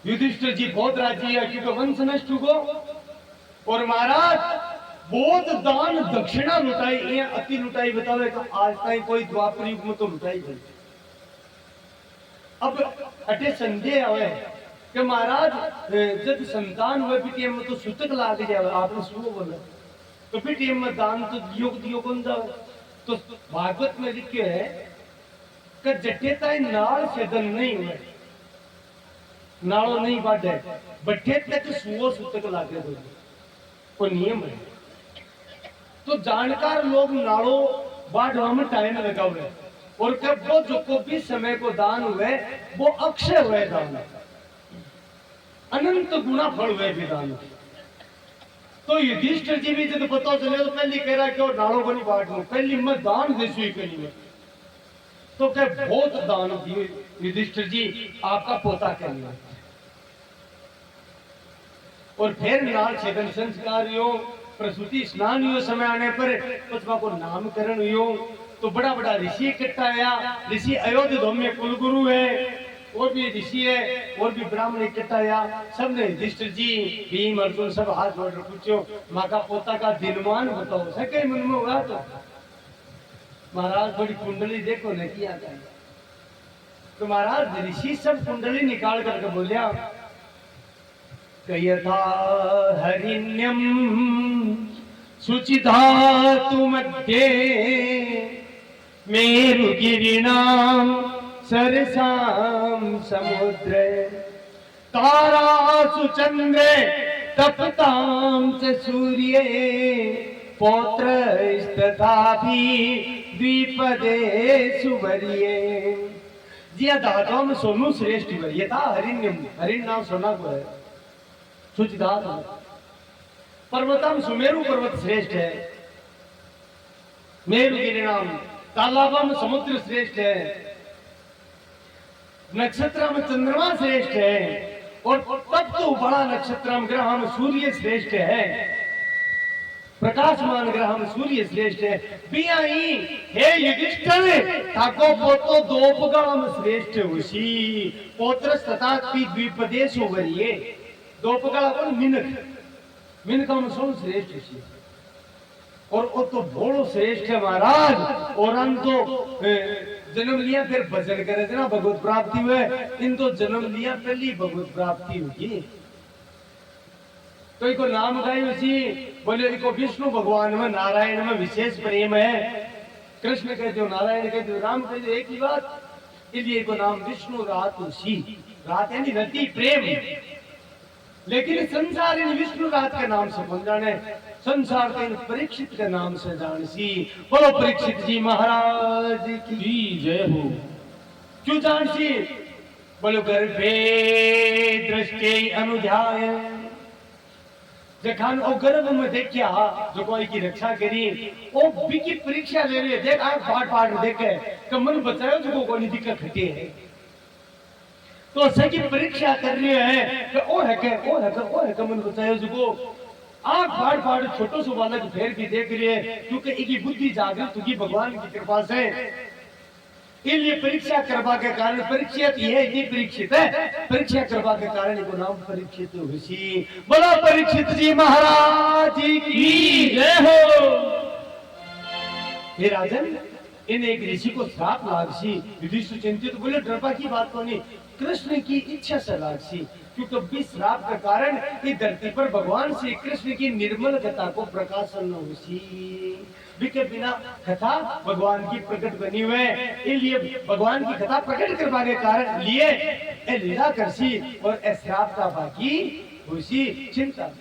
युधिष्ठिर जी बहुत राजी है क्योंकि वंश नष्ट हुआ। और महाराज बहुत दान दक्षिणा लुटाई, ये अति लुटाई बतावे तो आज तक कोई द्वापर युग में तो लुटाई गई। अब अटे संदेह आवे कि महाराज जब संतान हुए पिटियम में तो सूतक लाग जाए। आपने सुनो बोला तो पिटियम में दान तो दियो कौन जावे। तो भागवत में लिखे है कि जटेता नाल सेदन नहीं हुए, नालों नहीं बाटे बट्ठे तक सुओ सूतक लागे दो, वो नियम है। तो जानकार लोग नालों बाढ़ में टाइम लगावे और कब वो जो को भी समय को दान हुए वो अक्षय हुए दान, अनंत गुना फल हुए भी दान। तो युधिष्ठिर जी भी जब पता चले तो पहली कह रहा कि और नालों बनी बांट लो, पहली मैं दान देसुई करी में तो क्या बहुत दान दिए युधिष्ठिर जी, आपका पोता करिए। और फिर नाल छेदन संस्कार हो, प्रसूति स्नान हो, समय आने पर उसका को नामकरण हो। तो बड़ा बड़ा ऋषि इकट्ठा आया। ऋषि अयोध्या में कुलगुरु है और भी ऋषि है और भी ब्राह्मण इकट्ठा आया। सबने युधिष्ठिर जी भीम अर्जुन सब हाथ जोड़ पूछो माँ का पोता का दिनमान बताओ। सके मन में हुआ तो महाराज बड़ी कुंडली देखो न किया था। तो महाराज ऋषि सब कुंडली निकाल करके बोलिया कयथा हरिण्यम शुचिधातु मध्ये मेरुगिरिणाम सरसाम समुद्र तारासु चंद्रे तपताम च सूर्ये पौत्रस्तथापि द्विपदे सुवर्ये। जी धातुओं में सोनू श्रेष्ठ है। ये था हरिण्यम, हरिण नाम सोना को है। शुचिधातु पर्वतम सुमेरु पर्वत श्रेष्ठ है। मेरुगिरि नाम तालाबम समुद्र श्रेष्ठ है। नक्षत्रम चंद्रमा श्रेष्ठ है। और तब तो बड़ा नक्षत्रम ग्रहम सूर्य श्रेष्ठ है। प्रकाशमान ग्रहम सूर्य श्रेष्ठ है। बियाई हे युधिष्ठिर ठाको पोतो दोपगणम श्रेष्ठ उसी पोत्र तथा द्विपदेश वरिये। दोपगण कौन? मिनक, मिनका में सोन श्रेष्ठ उसी। और वो तो भोड़ो श्रेष्ठ है महाराज। और हम तो जन्म लिया फिर भजन करे थे ना भगवत प्राप्ति हुए। इन तो जन्म लिया पहली भगवत प्राप्ति होगी। तो इनको नाम गाय उसी बोले इनको विष्णु भगवान में नारायण में विशेष प्रेम है। कृष्ण कहते हो, नारायण कहते हो, राम कहते हो, एक ही बात। इसलिए इनको नाम विष्णु रात उसी। रात यानी रति प्रेम। लेकिन संसार इन विष्णु रात के नाम से कौन जाने, संसार के इन परीक्षित के नाम से जान सी। बोलो परीक्षित जी महाराज की जय हो। क्यों जान सी? बोलो गर्भे दृष्टि अनुजाय जखान ओ गर्भ में देखिया जो कोई की रक्षा करी ओ बिकी परीक्षा ले रही है। देख आंख फाड़ फाड़ देखे कि मन बचायो जो कोई दिक्कत घटे है। तो सही परीक्षा कर रही है कि ओ है के ओ है के ओ है के मन बचायो जो आंख फाड़ फाड़ छोटो सो बालक फिर भी देख रही है क्योंकि इनकी बुद्धि जागृत होगी भगवान की कृपा से। इसलिए परीक्षा करवा के कारण परीक्षित ये परीक्षित है। परीक्षा करवा के कारण इनको नाम परीक्षित हुई। बोलो परीक्षित जी महाराज की जय हो। हे राजन, इन एक ऋषि को श्राप लागसी। युधिष्ठिर चिंतित बोले डरपा की बात तो नहीं, कृष्ण की इच्छा से लागसी। क्योंकि श्राप के कारण इस धरती पर भगवान श्री कृष्ण की निर्मल कथा को प्रकाशन हुई। के बिना कथा भगवान की प्रकट बनी हुए। इसलिए भगवान की कथा प्रकट करवा के कारण लिए ए लीला करसी और ए श्राप का बाकी हुई चिंता।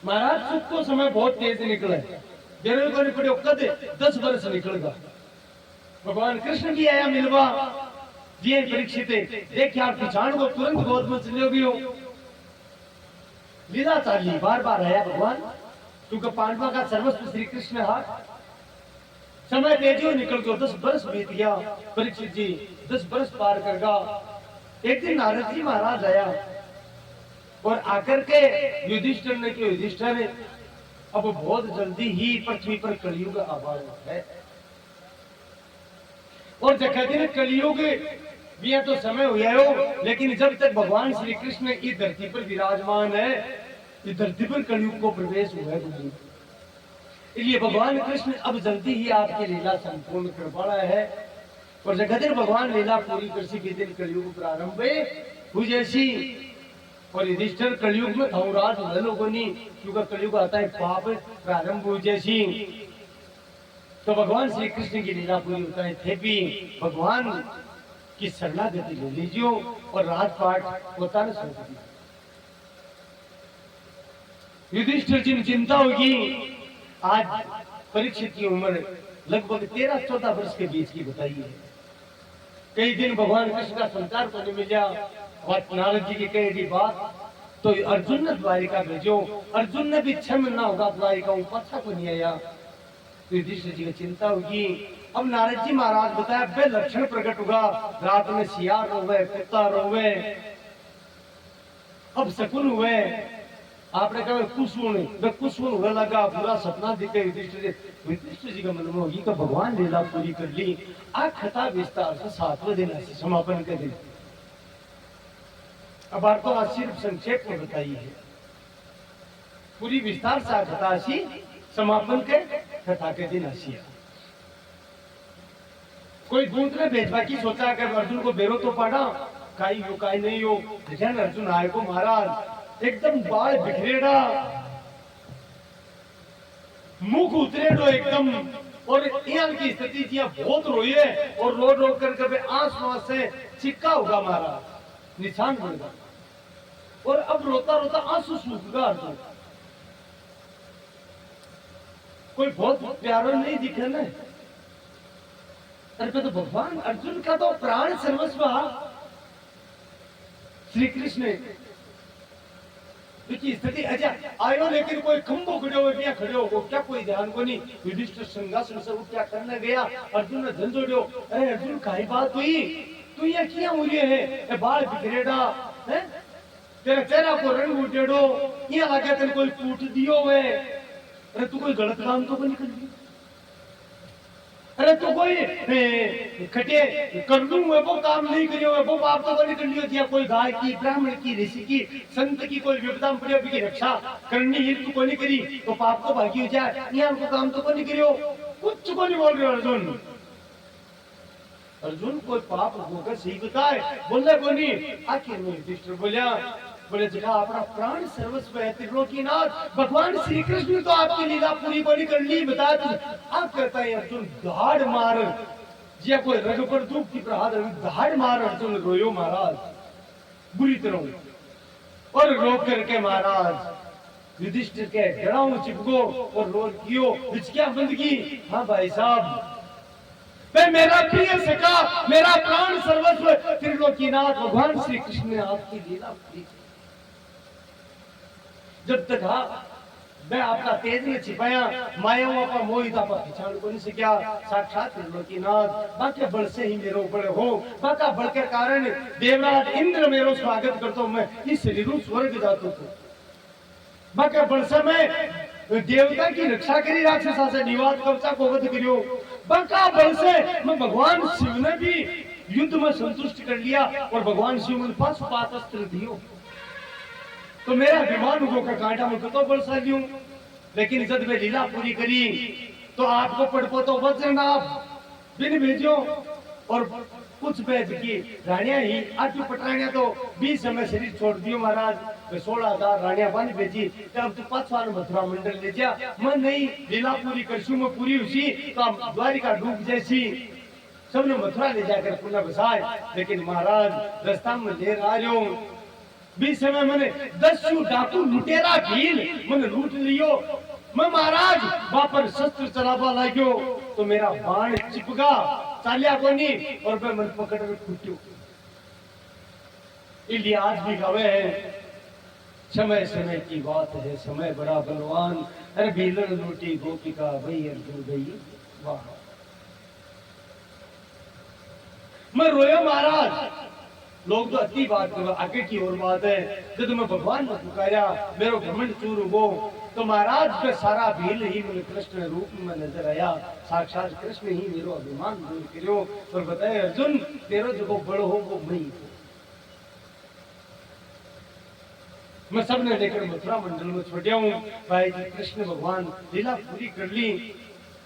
महाराज सुख को समय बहुत तेज निकले। जरूर करनी पड़े कद 10 वर्ष निकलेगा। भगवान कृष्ण भी आया मिलवा ये परीक्षित देखिए आप किसान को तुरंत गोद में चले हो लीला चाली बार बार आया भगवान क्योंकि पांडवा का सर्वस्व श्री कृष्ण हाथ समय तेजियो निकल गयो 10 वर्ष बीत गया परीक्षित जी 10 वर्ष पार कर गया एक दिन नारद जी महाराज आया और आकर के युधिष्ठिर ने कि युधिष्ठिर अब बहुत जल्दी ही पृथ्वी पर कलयुग आभार है और जगह दिन कलयुग भी तो समय हुआ हो लेकिन जब तक भगवान श्री कृष्ण इस धरती पर विराजमान है इस धरती पर कलयुग को प्रवेश हुआ है इसलिए भगवान कृष्ण अब जल्दी ही आपकी लीला संपूर्ण कर पड़ा है और जगह भगवान लीला पूरी कर सी के दिन कलयुग प्रारंभ हुई जैसी और युधिष्ठिर कलयुग में धौराज लोगों ने क्योंकि कलयुग आता है पाप प्रारंभ हुई जैसी तो भगवान श्री कृष्ण की लीला पूरी होता है थे भी भगवान की शरणागति ले लीजिए और राजपाट होता न सौंप दी युधिष्ठिर जी चिंता होगी आज परीक्षित की उम्र लगभग 13-14 वर्ष के बीच की बताई है कई दिन भगवान कृष्ण का संचार को नहीं मिला और नारद जी की कही बात तो अर्जुन ने द्वारिका भेजो अर्जुन ने भी 6 महीना होगा द्वारिका पता को नहीं आया तो युधिष्ठिर जी की चिंता होगी अब नारद जी महाराज बताया बे लक्षण प्रकट होगा रात में सियार रोवे कुत्ता रोवे अब शकुन हुए आपने कहा कुसुन हुआ लगा पूरा सपना दिखे युधिष्ठिर जी का मन में होगी कि भगवान लीला पूरी कर ली आ कथा विस्तार से 7वें दिन ऐसे समापन कर दी अब आपको आज सिर्फ संक्षेप में बताई है पूरी विस्तार से कथा समापन के कथा के दिन ऐसी कोई दूत ने भेजवा की सोचा कि अर्जुन को बेरो तो पड़ा काई नहीं हो ध्यान अर्जुन आए को महाराज एकदम बाल बिखरेड़ा मुख उतरेड़ो एकदम और यहाँ की स्थिति थी बहुत रोई है और रो कर कभी आंसू से चिक्का होगा महाराज निशान पड़ेगा और अब रोता रोता आंसू सूखेगा अर्जुन कोई बहुत प्यारा नहीं दिखे ना अरे तो भगवान अर्जुन का तो प्राण सर्वस्व श्री कृष्ण की स्थिति अच्छा आयो लेकिन कोई खंभो खड़े हो क्या कोई ध्यान को नहीं युधिष्ठिर सिंहासन से उठ क्या करने गया अर्जुन ने झंझोड़ो अरे अर्जुन काई बात हुई तू ये क्या हुई है बाल बिखरेड़ा है तेरा चेहरा को रंग उठेड़ो ये लगे तेरे कोई टूट दियो वे अरे तू कोई गलत काम तो नहीं कर लिया अरे तू कोई खटे कर लूं वो काम नहीं करियो वो पाप तो नहीं कर लियो दिया कोई गाय की ब्राह्मण की ऋषि की संत की कोई विपदा पड़े की रक्षा करनी ही तू को नहीं करी तो पाप को भागी हो जाए यहाँ को काम तो नहीं करियो कुछ को नहीं बोल रहे अर्जुन अर्जुन कोई पाप होकर सही बताए बोलने को नहीं आखिर में युधिष्ठिर बोले जगह अपना प्राण सर्वस्व है त्रिलोकीनाथ भगवान श्री कृष्ण तो आपकी लीला पूरी बड़ी कर ली बता तुझे आप कहता है अर्जुन दहाड़ मार जिया कोई रग पर दुख की प्रहार दहाड़ मार अर्जुन रोयो महाराज बुरी तरह और रो करके महाराज युधिष्ठिर के गड़ाऊ चिपको और रो कियो हिचकियां बंद की हाँ भाई साहब मैं मेरा प्रिय सखा मेरा प्राण सर्वस्व त्रिलोकीनाथ भगवान श्री कृष्ण ने आपकी लीला पूरी जब तक मैं आपका तेज में छिपाया मायाओं का मोहिता पर पिछाड़ को नहीं सकिया साक्षात त्रिलोकीनाथ बाकी बल से ही मेरो बड़े हो बाका बल के कारण देवराज इंद्र मेरो स्वागत करता हूं मैं इस शरीर स्वर्ग जाता हूं बाका बल से मैं देवता की रक्षा करी राक्षसा से निवास कवचा को वध करियो बाका बल से मैं भगवान शिव ने भी युद्ध में संतुष्ट कर लिया और भगवान शिव ने पाशुपात अस्त्र दियो तो मेरा विमान को का कांटा में तो बलशाली हूं लेकिन जब मैं लीला पूरी करी तो आपको पड़पो तो वज्र आप बिन भेजो और कुछ भेज की रानिया ही आठवीं पटरानिया तो 20 समय शरीर छोड़ दियो महाराज 16,000 रानिया बन भेजी तब तो 5 साल मथुरा मंडल ले जा मैं नहीं लीला पूरी करशू में पूरी हुई तो द्वारिका डूब जैसी सबने मथुरा ले जाकर पुनः बसाए लेकिन महाराज रास्ता में ले आ रहे हो 20 समय मैंने 10 डाकू लुटेरा भील मैंने लूट लियो मैं महाराज वापर शस्त्र चलावा लाग्यो तो मेरा बाण चिपका चालिया कोनी और मैं मन पकड़ के फूटू। इसलिए आज भी गावे है, समय समय की बात है, समय बड़ा बलवान, अरे भीलन लूटी गोपिका वही अर्जुन गई। वाह, मैं रोया महाराज। लोग तो अति बात करो, आगे की और बात है। जब मैं भगवान ने पुकारा, मेरो घमंड चूर हो, तो महाराज का सारा भील ही मेरे कृष्ण रूप में नजर आया। साक्षात कृष्ण ही मेरो अभिमान दूर करो और बताए, अर्जुन तेरो जो बड़ो हो वो मैं हूं। मैं सबने लेकर मथुरा मंडल में छोड़िया हूँ। भाई जी कृष्ण भगवान लीला पूरी कर ली।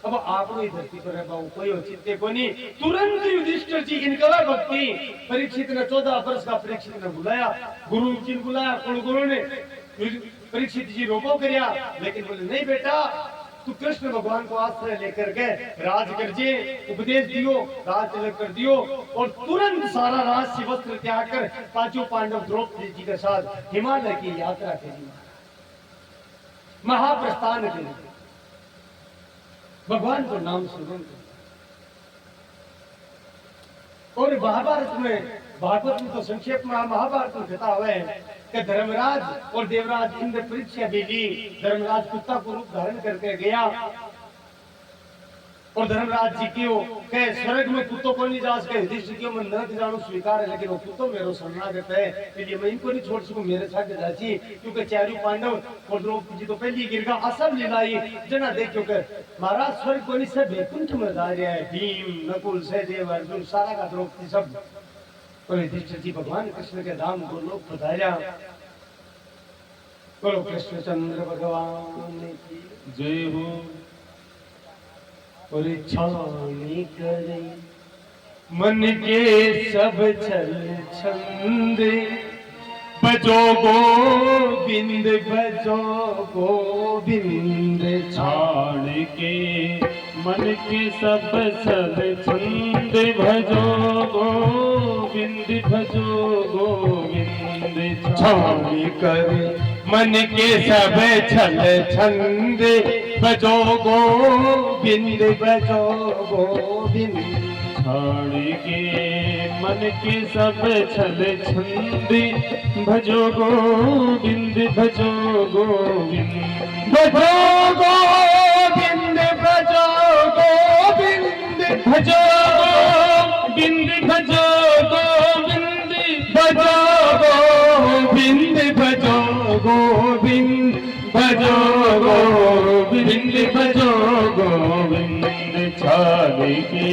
अब आप धरती पर है बाबू, कोई चित्ते को नहीं। तुरंत युधिष्ठिर जी इनका भक्ति। परीक्षित ने 14 वर्ष का परीक्षित ने बुलाया, गुरु जी ने बुलाया, कुल गुरु ने परीक्षित जी रोको करिया, लेकिन बोले नहीं बेटा, तू कृष्ण भगवान को आश्रय लेकर के राज कर जे, उपदेश दियो, राज तिलक कर दियो। और तुरंत सारा राज से वस्त्र त्याग कर पांचों पांडव द्रौपदी जी के साथ हिमालय की यात्रा करी, महाप्रस्थान करी, भगवान को नाम सुगम। और महाभारत में, भागवत में तो संक्षेप में महाभारत में कथा हुआ है कि धर्मराज और देवराज इंद्र परीक्षा भी ली। धर्मराज कुत्ता को रूप धारण करके गया और धर्मराज जी क्यों कहे स्वर्ग में कुत्तों को नहीं जा सके, युधिष्ठिर क्यों मैं नरक जाऊं स्वीकार है, लेकिन वो कुत्तों मेरो शरणागत है, इसलिए मैं इनको नहीं छोड़ सकूं, मेरे साथ जाची। क्योंकि चारों पांडव और द्रौपदी जी तो पहली गिर गया, असम लीलाई जना देखो कर महाराज स्वर्ग को नहीं सब वैकुंठ में जा रहा है। भीम, नकुल, सहदेव, अर्जुन सारा का द्रौपदी सब। और युधिष्ठिर जी भगवान कृष्ण के धाम को लोग पधारा। बोलो कृष्णचंद्र भगवान की जय हो। और इच्छा नहीं करे मन के सब छल छंद, बजो गोविंद भजो गोविंद, छाड़ के मन के सब छल छंद, भजो गोविंद भजो गोविंद। छाड़ करे मन के सब छल छंद, भजो गोविंद भजो गोविंद। छाड़ के मन के सब छल छंद, भजो गोविंद भजो गोविंद। भजो गोविंद भजो गोविंद, भजो गोविंद भजो गोविंद, भजो गोविंद भजो गोविंद, भजो गोविंद भजो गोविंद। छाड़ के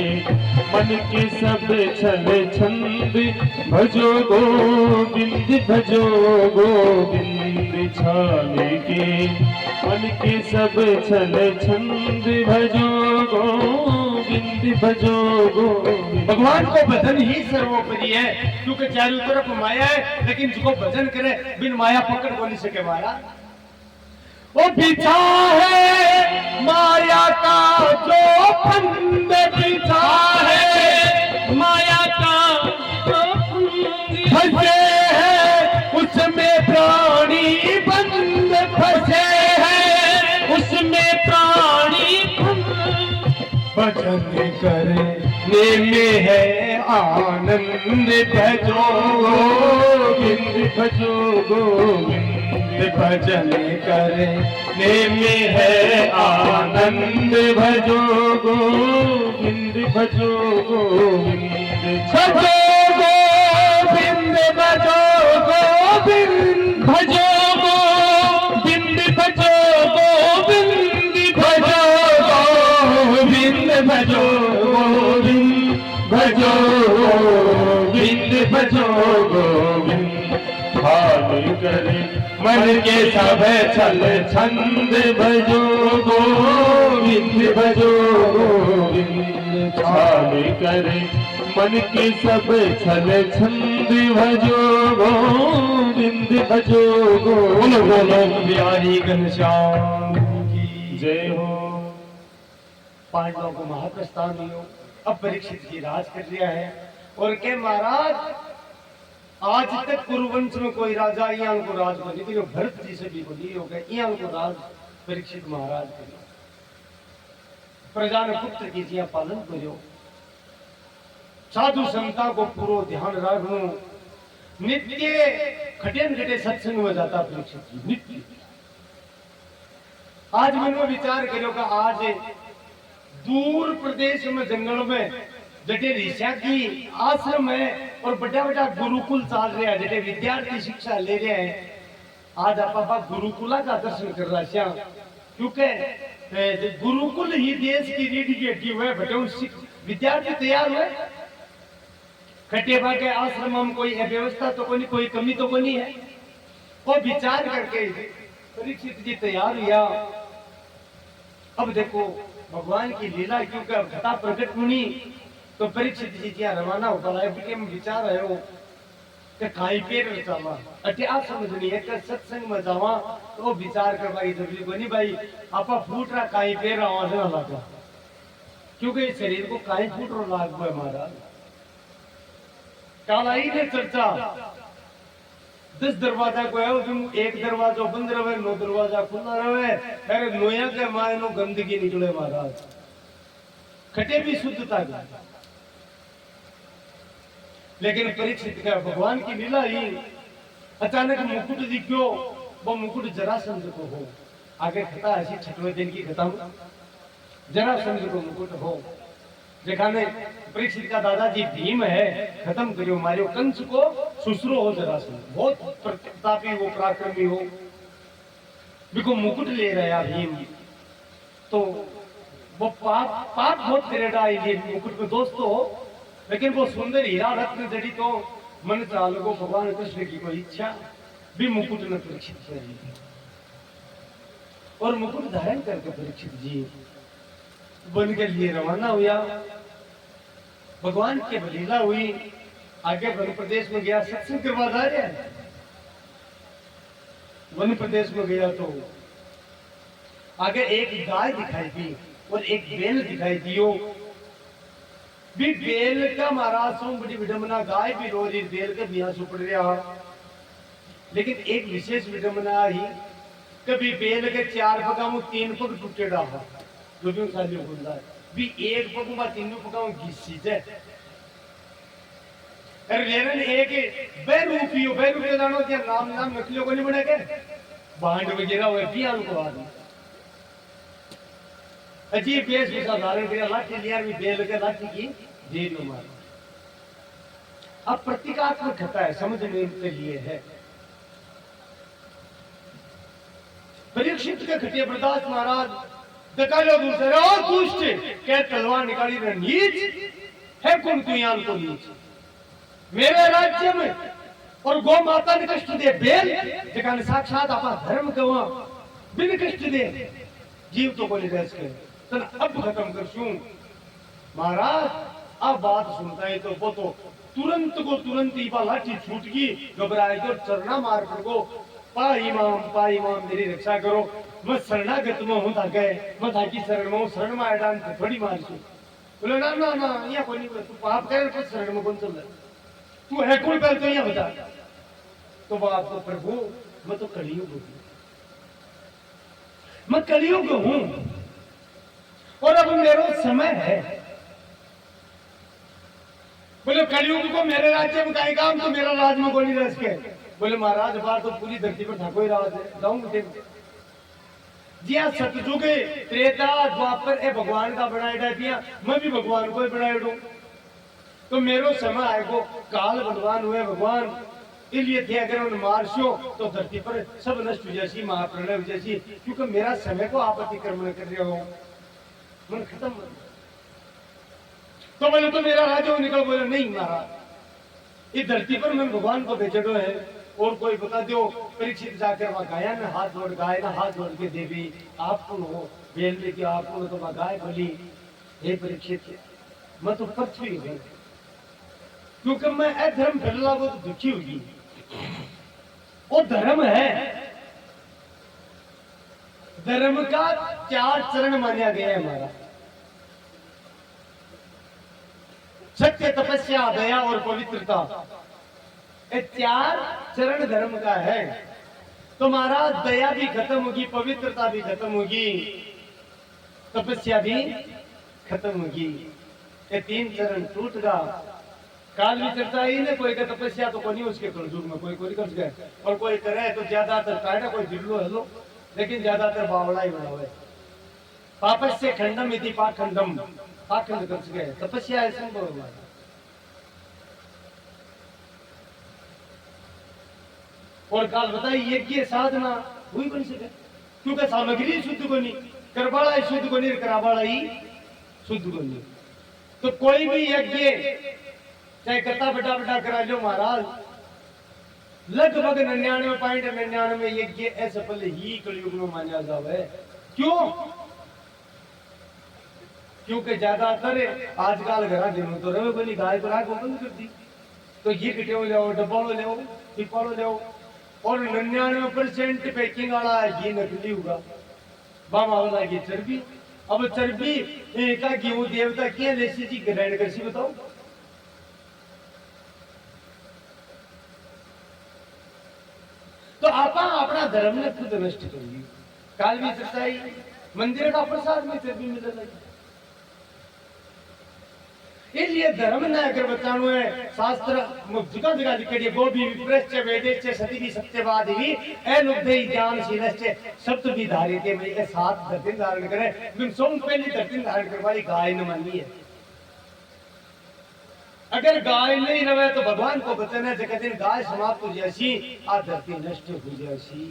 मन के सब छल छंद, भजो गोविंद भजो गोविंद। छाड़ के मन के सब छल छंद, भजो गोविंद भजो गोविंद। भगवान को भजन ही सर्वोपरि है, क्योंकि चारों तरफ माया है, लेकिन जिसको भजन करे बिन माया पकड़ को नहीं सके माया। वो बिछा है माया का जो फंद, बिछा है माया का फंसे है उसमें प्राणी बंद, फंसे है उसमें प्राणी भजन करने में है आनंद, भजो गोविंद भजो गोविंद। भजन करने में है आनंद, भजो गोविंद भजो गोविंद। भजो गोविंद भजो गोविंद, भजो गोविंद भजो गोविंद। भजो गोविंद भजो गोविंद, भजो गोविंद भजो गोविंद। छाड़ करे मन के सब छल छंद, भजो गोविंद भजो गोविंद। छाड़ करे मन के सब छल छंद, भजो गोविंद भजो गोविंद। बोलो बिहारी घनश्याम की जय हो। पांडवों को महाप्रस्थान हुआ। अब परीक्षित जी राज कर लिया है और के महाराज आज तक कुरुवंश में कोई राजा यहाँ को राज को नहीं, भरत जी से भी बोली हो गए यहाँ को राज परीक्षित महाराज करो, प्रजा ने पुत्र की जिया पालन करो। साधु संता को पूरो ध्यान रखो। नित्य खटेन खटे सत्संग में जाता परीक्षित जी, नित्य। आज मैंने विचार करो कि आज दूर प्रदेश में जंगल में जटे ऋषिया की आश्रम है और बड़ा बड़ा गुरुकुल चल रहा है, जटे विद्यार्थी शिक्षा ले रहे हैं। आज आप गुरुकुला का दर्शन कर रहा है, क्योंकि गुरुकुल ही देश की रीढ़ की हड्डी हुए। बटे विद्यार्थी तैयार हुए, खटेबा के आश्रम में कोई अव्यवस्था तो कोई कमी तो नहीं है। वो विचार करके परीक्षित जी तैयार हुआ। अब देखो भगवान की लीला, क्योंकि अब घटा प्रकट हुई तो परीक्षित जी क्या रवाना हो पड़ा है। विचार है वो कि काई पेर चला अटे आ समझनी है कि सत्संग में जावा तो विचार करवाई जरूरी को नहीं भाई। आपा फूट रहा काई पेर आवाज ना लगा, क्योंकि इस शरीर को काई फूट रो लाग हुआ हमारा। कल आई ने चर्चा 10 दरवाजा को है, उसमें एक दरवाजा बंद रहे, 9 दरवाजा खुला रहे। अरे नोया के मायनो गंदगी निकले महाराज, खटे भी शुद्धता की। लेकिन परीक्षित का भगवान की लीला ही अचानक मुकुट जी क्यों, वो मुकुट जरासंध को हो। आगे खता ऐसी 6वें दिन की खत्म, जरासंध को मुकुट हो। दिखाने परीक्षित का दादाजी भीम है, खत्म करियो मारियो कंस को, सुसरो हो जरासंध। बहुत प्रतापी हो, पराक्रमी हो, बिको मुकुट ले रहा भीम। तो वो पाप बहुत करेगा ये मुकुट में दोस्तों। लेकिन वो सुंदर हीरा रत्न जड़ी तो मन चाल को भगवान कृष्ण की कोई इच्छा भी मुकुट ने परीक्षित किया, और मुकुट धारण करके परीक्षित जी बन के लिए रवाना हुआ। भगवान की लीला हुई। आगे वन प्रदेश में गया, सत्संग करवा जा रहे हैं। वन प्रदेश में गया तो आगे एक गाय दिखाई दी और एक बेल दिखाई दियो। भी बेल का महाराज सो बड़ी विडम्बना, गाय भी रो रही, बेल के बिया सुपड़ रहा। लेकिन एक विशेष विडम्बना आई, कभी बेल के 4 पगा में 3 पग टूटे रहा, जो भी साली बोलता है भी 1 पग में 3 पगा में घिसी जाए। अरे लेरन एक बैरूपियो, बैरूपियो जानो क्या नाम नकलियों को नहीं बने के बांड वगैरह हुए बिया को आदमी अजीब वेशभूषा धारण किया, लाठी लिया भी बेल के लाठी की जेल में मारा। अब प्रतीकात्मक घटा है, समझने के लिए है। परीक्षित के खटिया प्रदास महाराज दकालो दूसरे और दुष्ट कह तलवार निकाली रे नीच है कौन तू यहाँ को नीच मेरे राज्य में और गौ माता ने कष्ट दे बेल जगह ने साक्षात आपा धर्म कवा बिन कष्ट दे जीव तो कोई रह सके। अब खत्म कर शू महाराज। अब बात सुनता है तो वो तो तुरंत को तुरंत ही लाठी छूट गई, घबराए तो चरना मार कर को पा इमाम मेरी रक्षा करो। मैं शरणागत में हूं ताके मैं ताकि शरण में शरण में आडान थोड़ी मार छू। बोले ना ना ना यहाँ कोई नहीं, तू पाप करे तो शरण में कौन चल रहा, तू है कौन पहले तो यहाँ बता। तो बाप तो प्रभु मैं तो कलियुग हूँ, मैं कलियुग हूँ और अब मेरा समय है। बोले कलयुग को मेरे राज्य में कहीं काम तो मेरा राज में कोई नहीं रह सके। बोले महाराज बार तो पूरी धरती पर ठाकुर राज है, जाऊंगे जी। हाँ सतयुग त्रेता द्वापर ए भगवान का बनाएगा दिया, मैं भी भगवान को ही बनाए दूं। तो मेरो समय आएगो, काल भगवान हुए भगवान इसलिए थे अगर उन मार्शो तो धरती पर सब नष्ट हो जैसी महाप्रणव जैसी, क्योंकि मेरा समय को आप अतिक्रमण कर रहे हो, मन खत्म। तो बोले तो मेरा राजा निकल। बोले नहीं महाराज इस धरती पर मैं भगवान को भेजो है और कोई बता दो। परीक्षित जाकर वहां गाया ना हाथ जोड़, गाय ना हाथ जोड़ के देवी आप कौन हो, बेल लेके आप कौन हो। तो वहां गाय बोली हे परीक्षित मैं तो पृथ्वी हूं, क्योंकि मैं अधर्म फैला वो तो दुखी होगी। वो धर्म है, धर्म का 4 चरण माना गया है हमारा, सत्य तपस्या दया और पवित्रता। ये 4 चरण धर्म का है। तो महाराज दया भी खत्म होगी, पवित्रता भी खत्म होगी, तपस्या भी खत्म होगी। ये 3 चरण टूट गया काल भी चर्चा ही ने कोई का तपस्या तो कोनी उसके कलयुग में कोई कर गए और कोई करे तो ज्यादातर कायदा कोई दिल्लो हेलो लेकिन ज्यादातर बावड़ा ही बनावे पापस्य खंडम इति पाखंडम पाखंड कर गए तपस्या ऐसे बोलना और काल बताई यज्ञ साधना हुई बन सके क्योंकि सामग्री शुद्ध को नहीं करवाड़ा ही शुद्ध को नहीं करावाड़ा ही शुद्ध को नहीं तो कोई भी यज्ञ चाहे कत्ता बटा बटा करा लो महाराज लगभग 99.99 यज्ञ असफल ही कलयुग में माना जावे क्यों क्योंकि ज्यादातर आजकल घर दिनों तो रवे बनी गाय को राख बंद कर दी तो ये कटे ले डब्बा ले पिपा ले और 99% पैकिंग वाला ये नकली होगा बाबा वाला की चर्बी अब चर्बी का गेहूं देवता क्या लेसी जी ग्रहण कर सी बताओ तो आप अपना धर्म ने खुद नष्ट कर ली काल भी सच्चाई मंदिर का प्रसाद में चर्बी मिलने लगी इसलिए धर्म ने अगर बतानो है शास्त्र जगह जगह लिखे गोभी विप्रश्च वेदेश्च सती भी सत्यवादी एनुद्धि ज्ञानशीलश्च सप्त भी धारिते में ये सात धरती धारण करे बिन सोम पहली धरती धारण करने वाली गाय न मानी है अगर गाय नहीं रहे तो भगवान को वचन है जगह दिन गाय समाप्त हो जासी आ धरती नष्ट हो जासी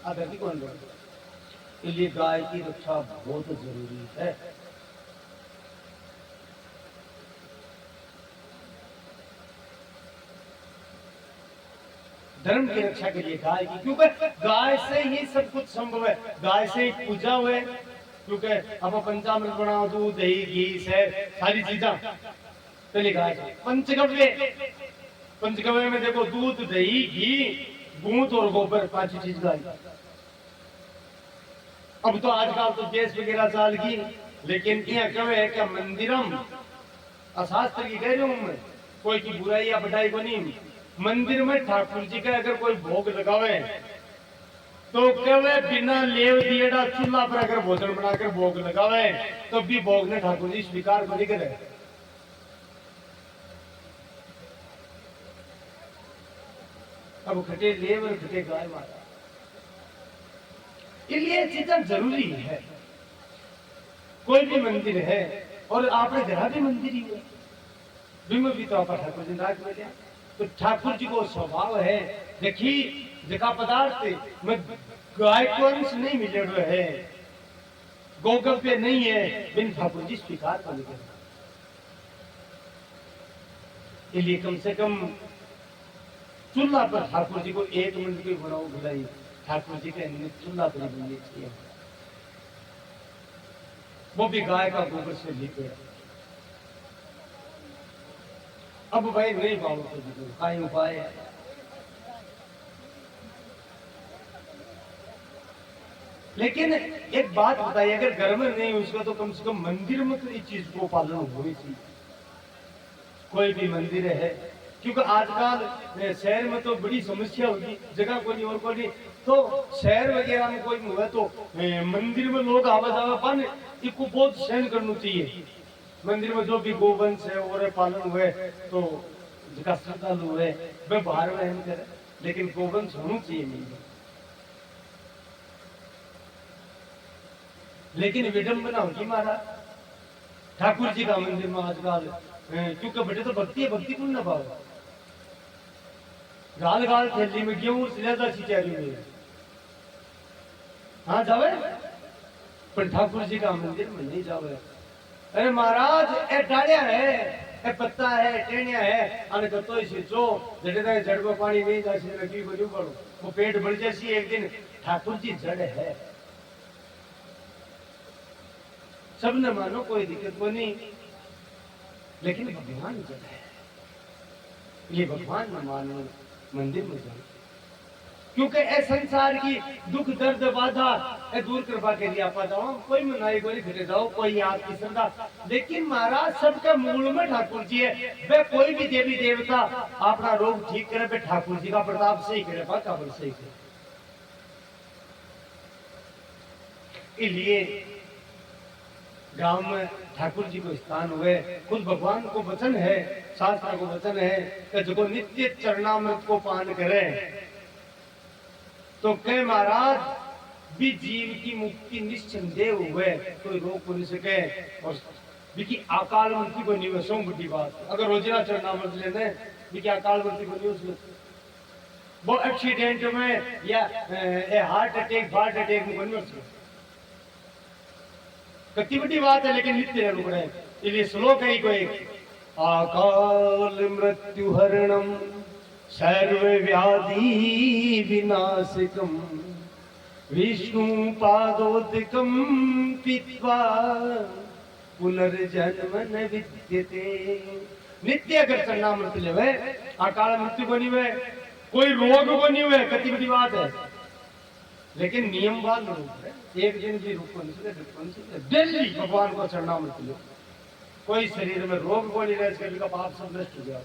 आ धरती कौन रहे इसलिए गाय की रक्षा बहुत जरूरी है धर्म की रक्षा के लिए गाय की क्योंकि गाय से ही सब कुछ संभव है गाय से ही पूजा हुए क्योंकि अब पंचामृत बनाओ दूध दही घी शहद सारी चीजा पहले गाय पंचगव्य पंचगव्य में देखो दूध दही घी दूध और गोबर 5 चीज गाय अब तो आजकल तो गैस वगैरह चाल की लेकिन यह कहे है कि मंदिरम अशास्त्र की कह रही हूं मैं कोई की बुराई या बढ़ाई को नहीं मंदिर में ठाकुर जी का अगर कोई भोग लगावे तो कहे बिना लेव दिएड़ा चूल्हा पर अगर भोजन बनाकर भोग लगावे तो भी भोग ने ठाकुर जी स्वीकार नहीं करे अब खटे लेव और खटे गाय माता इसलिए चीजें जरूरी है कोई भी मंदिर है और आपने घर भी मंदिर ही है बिम भी तो आप ठाकुर जी राज में लिया तो ठाकुर जी को स्वभाव है देखी जका पदार्थ में गाय को अंश नहीं मिले हुए है गोगव्य नहीं है बिन ठाकुर जी स्वीकार कर लेते इसलिए कम से कम चूल्हा पर ठाकुर जी को 1 मिनट की बनाओ बुलाई ठाकुर जी के चूल्हा पर बननी चाहिए वो भी गाय का गोबर से लिखे अब भाई नहीं पाओ तो कहीं उपाय है लेकिन एक बात बताइए अगर घर में नहीं उसका तो कम से कम मंदिर में तो इस चीज को पालन होनी चाहिए कोई भी मंदिर है क्योंकि आजकल शहर में तो बड़ी समस्या होगी जगह कोई और कोई तो शहर वगैरह में कोई हुआ तो मंदिर में लोग आवा जावा पान इसको बहुत सहन करना चाहिए मंदिर में जो भी गोवंश है और पालन हुए तो जिसका श्रद्धालु हुए वह बाहर में हम करे लेकिन गोवंश होना चाहिए नहीं लेकिन विडम्बना होगी महाराज ठाकुर जी का मंदिर में आजकल क्योंकि बेटे तो भक्ति है भक्ति कौन ना पाओ गाल गाल थैली में गेहूं से ज्यादा सिंचाई में हाँ जावे पर ठाकुर जी का मंदिर में नहीं जावे अरे महाराज ए डालिया है ए पत्ता है टेनिया है अने कतो से जो जड़े तक जड़ में पानी नहीं जासी लगी बजू पड़ो वो पेट भर जासी एक दिन ठाकुर जी जड़ है सबने मानो कोई दिक्कत को नहीं लेकिन भगवान जड़ है ये भगवान न मानो मंदिर में जाओ क्योंकि ए संसार की दुख दर्द बाधा ए दूर कृपा के लिए आपा जाओ कोई मनाई कोई घटे जाओ कोई आपकी श्रद्धा लेकिन महाराज सबका मूल में ठाकुर जी है वे कोई भी देवी देवता अपना रोग ठीक करे वे ठाकुर जी का प्रताप से ही करे काबर से ही करे इसलिए गांव में ठाकुर जी को स्थान हुए, खुद भगवान को वचन है, शास्त्र को वचन है कि जो नित्य चरणामृत को पान करे तो कह महाराज भी जीव की मुक्ति निश्चिंदेह हुए, कोई रोक को नहीं सके। और बिकी अकाल मृत्यु को नहीं सो बड़ी बात, अगर रोजना चरणामृत लेने बिकी अकाल मृत्यु को नहीं, वो एक्सीडेंट में या हार्ट अटैक में बनने से कितनी बड़ी बात है, लेकिन नित्य रुक रहे। इसलिए श्लोक है कोई, अकाल मृत्यु हरणम सर्व व्याधि विनाशकम विष्णु पादोदकम पीत्वा पुनर्जन्म न विद्यते। नित्य अगर चरणामृत लेवे अकाल मृत्यु को नहीं हुए, कोई रोग को नहीं हुए, कितनी बड़ी बात है। लेकिन नियम बात है, एक दिन भी रुक नहीं सकते, डेली भगवान को चरणामृत लो, कोई शरीर में रोग को नहीं रह सकेगा, पाप सब नष्ट हो जाए।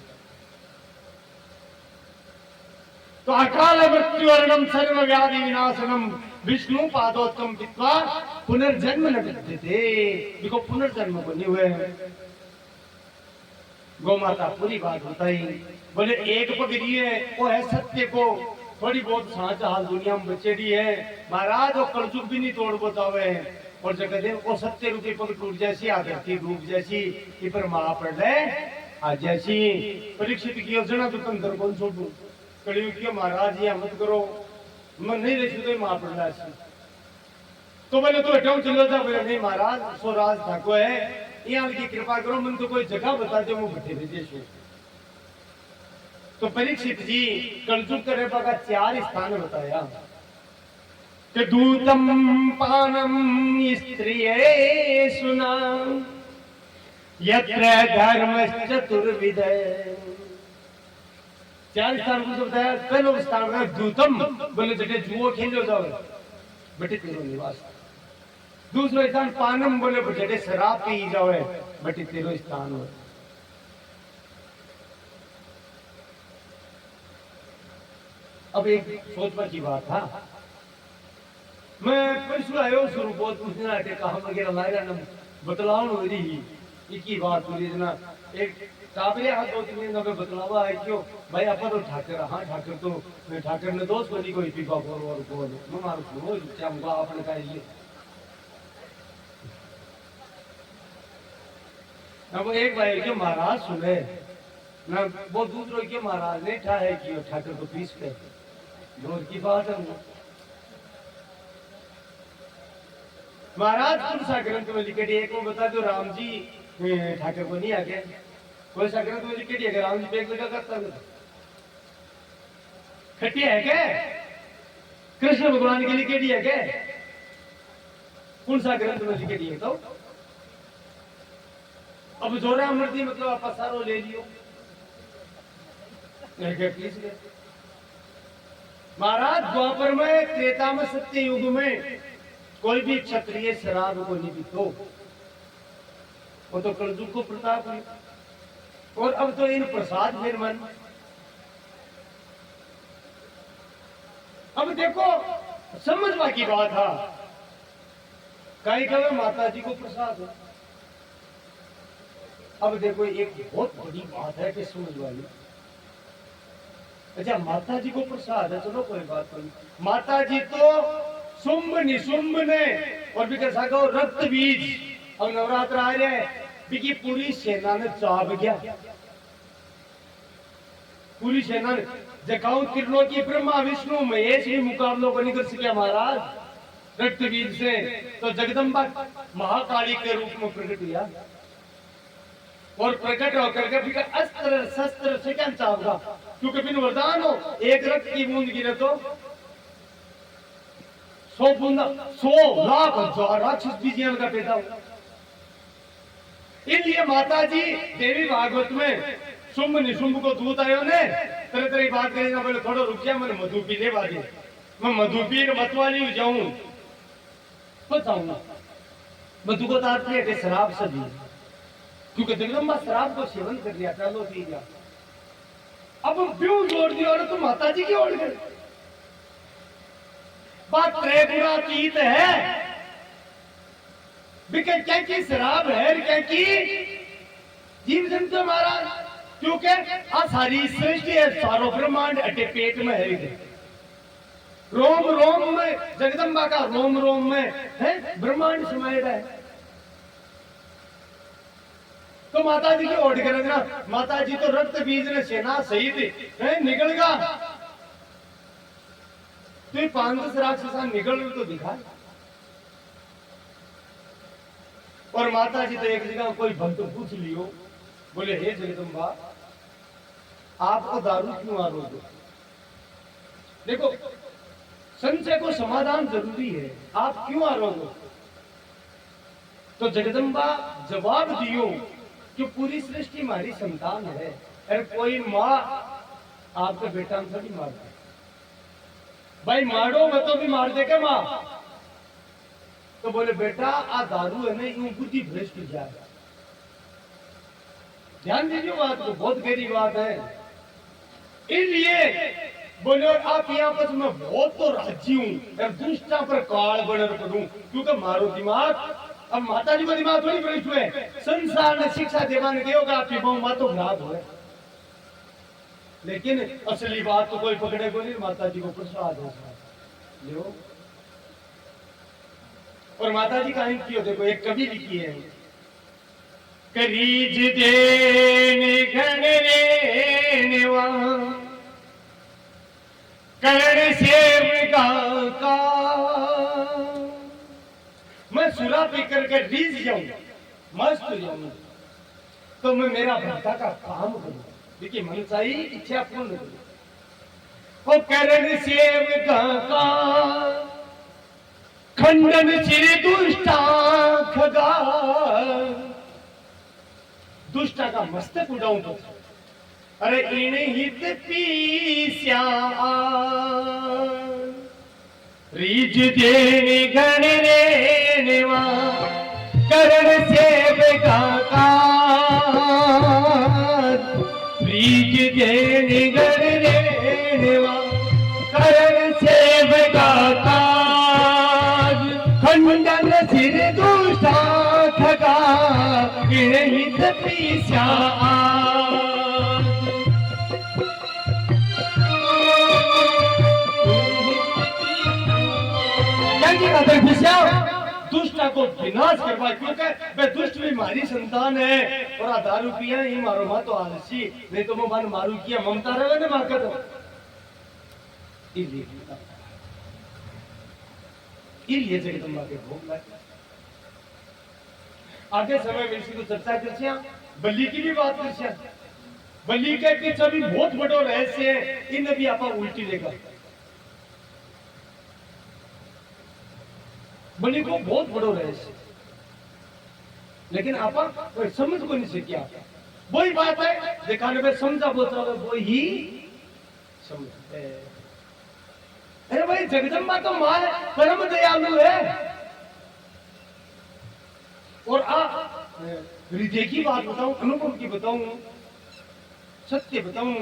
तो अकाल मृत्यु हरणम सर्व व्याधि विनाशनम विष्णु पादोत्तम पीत्वा पुनर्जन्म न विद्यते। देखो पुनर्जन्म को नहीं हुए। गौ माता पूरी बात बताई, बोले एक पकड़ी है वो है सत्य को, थोड़ी बहुत सांच हाल दुनिया में बचेड़ी है महाराज, वो कलजुग भी नहीं तोड़ बतावे। और जगह दे वो सत्य रूपी पग टूट जैसी आदती रूप जैसी कि पर मां पड़ ले आज जैसी। परीक्षित की योजना तो तंत्र कौन छोड़ू, कड़ियों की महाराज ये मत करो, मैं नहीं रही तो मां पड़ रहा ऐसी। तो बोले तो हटाओ चलो था, बोले नहीं महाराज सो राज ठाकुर है, यहाँ की कृपा करो, मन तो कोई जगह बता दो वो बैठे रहे। तो परीक्षित जी कलजुग करे का 4 स्थान बताया कि दूतम पानम स्त्रिये सुना यत्र धर्म चतुर्विध। 4 स्थान को बताया। पहले स्थान में दूतम बोले जटे जुओ खेलो जाओ बेटे तेरो निवास। दूसरा स्थान पानम बोले जटे शराब पी जाओ बेटे तेरो स्थान हो। अब एक सोचने की बात था, मैं परसों आयो शुरू बहुत पूछने आटे कहा वगैरह लाया ना बतलाव हो रही एक ही बात हो रही ना, एक काबरे हाथ 2-3 दिन में बतलावा है क्यों भाई अपन तो ठाकर, हाँ ठाकर तो ठाकर ने दोस्त बनी कोई पीपा बोल और बोल मैं मारू सुनो क्या मुका आपने कहा ये। अब एक भाई के महाराज सुने ना, वो दूसरों के महाराज ने ठाए कि ठाकर को पीस पे जोर की बात है। महाराज कौन सा ग्रंथ में लिखे एक को बता दो, राम जी ठाकर को नहीं आगे कोई सा ग्रंथ में लिखे अगर राम जी पे एक लगा करता खटिया है क्या, कृष्ण भगवान के लिखे है क्या, कौन सा ग्रंथ में लिखे दिए। तो अब जोरा मर्दी मतलब आप सारो ले लियो महाराज। द्वापर में त्रेता में सत्य युग में कोई भी क्षत्रिय शराब को नहीं पीतो, वो तो कलजुग को प्रताप है। और अब तो इन प्रसाद फिर मन। अब देखो समझवा की बात है, कहीं कभी माता जी को प्रसाद है। अब देखो एक बहुत बड़ी बात है कि समझ वाली, अच्छा माता जी को प्रसाद है चलो कोई बात नहीं, माता जी तो शुंभ निशुंभ ने और भी कैसा कहो रक्त बीज, अब नवरात्र आ रहे बिकी पूरी सेना ने चाप गया, पूरी सेना ने जगाऊ किरणों की ब्रह्मा विष्णु महेश भी मुकाबलों को नहीं कर सके महाराज रक्त बीज से। तो जगदम्बा महाकाली के रूप में प्रकट हुआ और प्रकट होकर के फिर अस्त्र शस्त्र से क्या चाहूंगा, क्योंकि बिन वरदान हो एक रक्त की बूंद गिरे तो 100 बूंदा 100 लाख राक्षस बीजियान का पैदा हो। इसलिए माता जी देवी भागवत में शुंभ निशुंभ को दूत आयो ने तरह तरह बात करी ना, बोले थोड़ा रुक जा मैंने मधु पी ले बाजे, मैं मधु पी के मतवाली हो जाऊं बताऊंगा। मधु को तात्पर्य है शराब से भी, क्योंकि जगदम्बा शराब को सेवन कर लिया था लो पी गया। अब क्यों जोड़ दिया और तुम माता जी की ओर गए, बात त्रय गुणातीत है। बिके क्या की शराब है क्या की जीव जंतु महाराज, क्योंकि आ सारी सृष्टि है, सारो ब्रह्मांड अटे पेट में है, रोम रोम में जगदम्बा का रोम रोम में है ब्रह्मांड समाये है। तो माता जी की ओढ़ के रखना, माता जी तो रक्त बीज ने सेना सही थी है निकलगा, तो 5-10 राक्षसा निकल तो दिखा। और माता जी तो एक जगह कोई भक्त पूछ लियो, बोले हे जगदम्बा आपको दारू क्यों आरोप हो? देखो संशय को समाधान जरूरी है, आप क्यों आरोप हो? तो जगदम्बा जवाब दियो कि पूरी सृष्टि हमारी संतान है, अरे कोई माँ आपके बेटा में थोड़ी मार दे भाई, मारो मैं तो भी मार दे क्या माँ? तो बोले बेटा आ दारू है ना यूं बुद्धि भ्रष्ट जाए, ध्यान दीजिए बात को, बहुत गहरी बात है। इसलिए बोले आप यहाँ पर मैं बहुत तो राजी हूं, दुष्टा पर काल बनर करूं, क्योंकि मारो दिमाग अब माता जी को दिमाग थोड़ी भ्रष्ट हुए, संसार ने शिक्षा देवा ने देगा आप पीपो माँ तो खराब हुए, लेकिन असली बात तो कोई पकड़े को नहीं, माता जी को प्रसाद है लो। और माता जी कहानी की हो देखो, एक कवि लिखी है, करीज देने घन रेणवा कर्ण सेवका का, मैं सुरा पी करके रीझ जाऊं मस्त हो जाऊं तो मैं मेरा भक्ता का काम करूं, देखिए मनसाई इच्छा पूर्ण करूं। ओ कर्ण सेवका का खंडन सिर दुष्टा खगा, दुष्टा का मस्तक उड़ाऊं तो अरे इन हित पीस्या रीज देने घन रेणवा कर्ण सेवका का, रीज देने घन रेणवा कर्ण सेवका का, खंडन सिर दुष्टा खगा इन हित पीस्या। दुष्टा को विनाश करवा, क्योंकि वे दुष्ट भी हमारी संतान है, और दारू पिया ही मारो माँ तो आलसी, नहीं तो मन मारू किया ममता रहे ना माँ का तो इसलिए जगदम्बा के भोग लाए। आगे समय में इसी को चर्चा कर, बलि की भी बात कर, बलि के पीछे भी बहुत बड़ा रहस्य है, इन भी आप उल्टी लेगा, बलि को बहुत बड़ो रहस्य, लेकिन आप कोई समझ को नहीं सीखा, वही बात है दिखाने में समझा बोलता वो ही समझते। अरे भाई जगदम्बा तो मां परम दयालु है, और हृदय की बात बताऊं, अनुभव की बताऊं, सत्य बताऊं,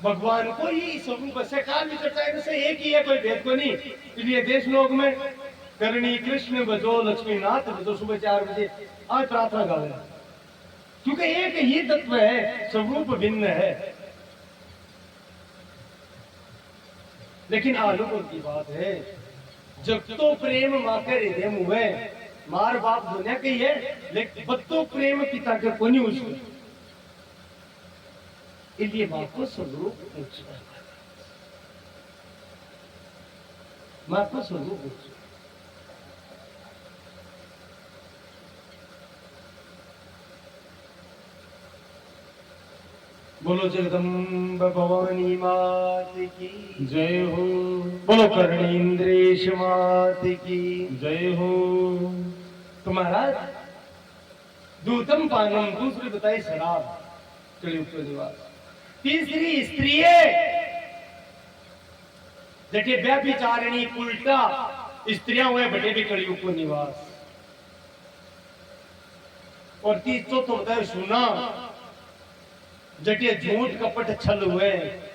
भगवान को ही स्वरूप से काल में चर्चा से एक ही है, कोई भेद को नहीं। इसलिए देश लोग में करणी कृष्ण बजो लक्ष्मी नाथ बजो सुबह 4 बजे आज प्रार्थना गावे, क्योंकि एक ही तत्व है, स्वरूप भिन्न है। लेकिन अनुभव की बात है, जब तो प्रेम माँ के हृदय मुँह है, मार बाप दुनिया की है, लेकिन बत्तो प्रेम पिता के को नहीं उसको, इसलिए माँ को स्वरूप पूछ, माँ को स्वरूप पूछ। बोलो जगदम्ब भवानी मात की जय हो, बोलो कर्णेन्द्रेश मात की जय हो। तो महाराज दूतम पानम, दूसरी बताई शराब, कलयुग का निवास, तीसरी स्त्री जटे व्यभिचारिणी उल्टा स्त्रियां हुए बटे भी कलयुग को निवास, और चौथो बताए सुना जटे झूठ कपट छल हुए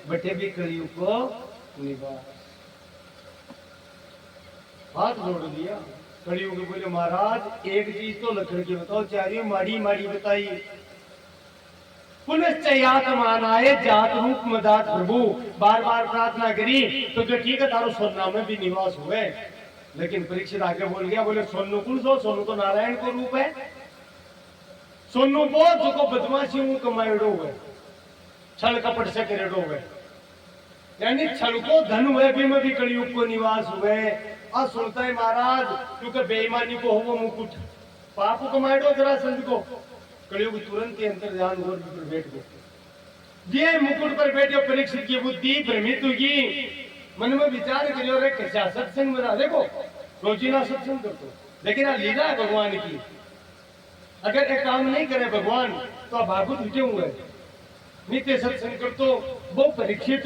बटे भी कलयुग को निवास। हाथ जोड़ दिया, कड़ियों के बोले महाराज एक चीज तो लकड़ की बताओ, चारियों माड़ी माड़ी बताई। पुनश्च यातमानाय जात रूप मदात प्रभु, बार बार प्रार्थना करी तो जो ठीक है तारो सोना में भी निवास हुए। लेकिन परीक्षित आगे बोल गया, बोले सोनू कौन सो, सोनू तो नारायण को रूप है। सोनू को जो को बदमाशी कमाएड़ो हुए, छल कपट से करेड़ो हुए, यानी छल को धन हुए भी में भी कलयुग को निवास हुए। और सुनता है महाराज क्योंकि बेईमानी को हो वो मुकुट, पाप को कमाएड़ो जरा संत को, कलयुग तुरंत ही अंतर ध्यान और पर बैठ गए। ये मुकुट पर बैठे परीक्षित की बुद्धि भ्रमित हुई, मन में विचार करियो रे कैसा सत्संग बना। देखो रोजीना सत्संग करते, लेकिन आ लीला है भगवान की। अगर एक काम नहीं करे भगवान तो आप भागुत उठे हुए, नित्य सत्संग कर तो वो परीक्षित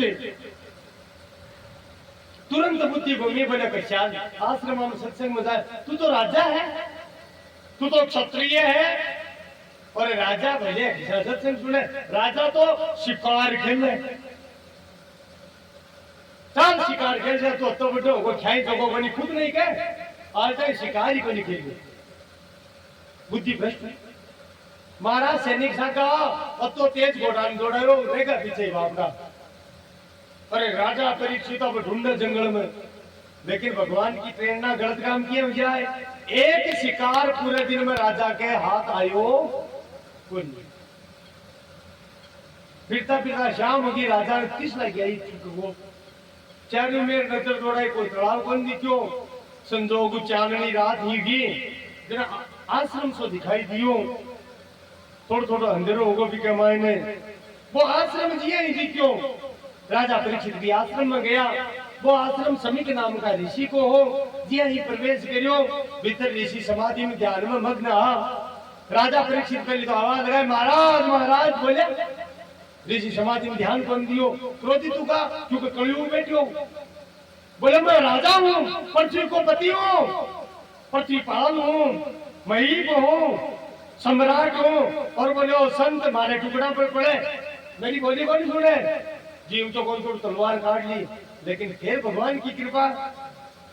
तुरंत बुद्धि भूमि बने पहचान आश्रम में सत्संग में जाए। तू तो राजा है, तू तो क्षत्रिय है, और राजा भले सत्संग सुने, राजा तो शिकार खेले, चल शिकार खेल जाए तो बटो वो खाई जगो बनी खुद नहीं कहे, आज तक शिकार ही को नहीं खेल। बुद्धि भ्रष्ट महाराज सैनिक सा कहा अब तो तेज घोड़ान दौड़ायो रहेगा पीछे बाप का। अरे राजा परीक्षित अब ढूंढे जंगल में, लेकिन भगवान की प्रेरणा गलत काम किए हो जाए। एक शिकार पूरे दिन में राजा के हाथ आयो फिरता फिरता शाम होगी, राजा ने किस लग गया वो चारों में नजर दौड़ाई, कोई तालाब कौन दिखो, संजोग चांदनी रात ही गई, जरा आश्रम सो दिखाई दियो, थोड़ा थोड़ा अंधेरो होगा भी के मायने वो आश्रम जिया ही दिखो। राजा परीक्षित भी आश्रम में गया, वो आश्रम समीक नाम का ऋषि को हो जिया ही प्रवेश करियो, भीतर ऋषि समाधि में ध्यान में मग्न। राजा परीक्षित पहले तो आवाज लगाए महाराज महाराज, बोले ऋषि समाधि में ध्यान कौन दियो, क्रोधित होगा क्योंकि कलयुग बैठो। बोले मैं राजा हूँ, पृथ्वी को पति हूँ, पृथ्वी पाल हूँ, महीप हूँ, सम्राट हूँ। और बोले ओ संत मारे टुकड़ा पर पड़े, मेरी बोली को नहीं सुने, जीव तो कौन थोड़ी तलवार काट ली, लेकिन फिर भगवान की कृपा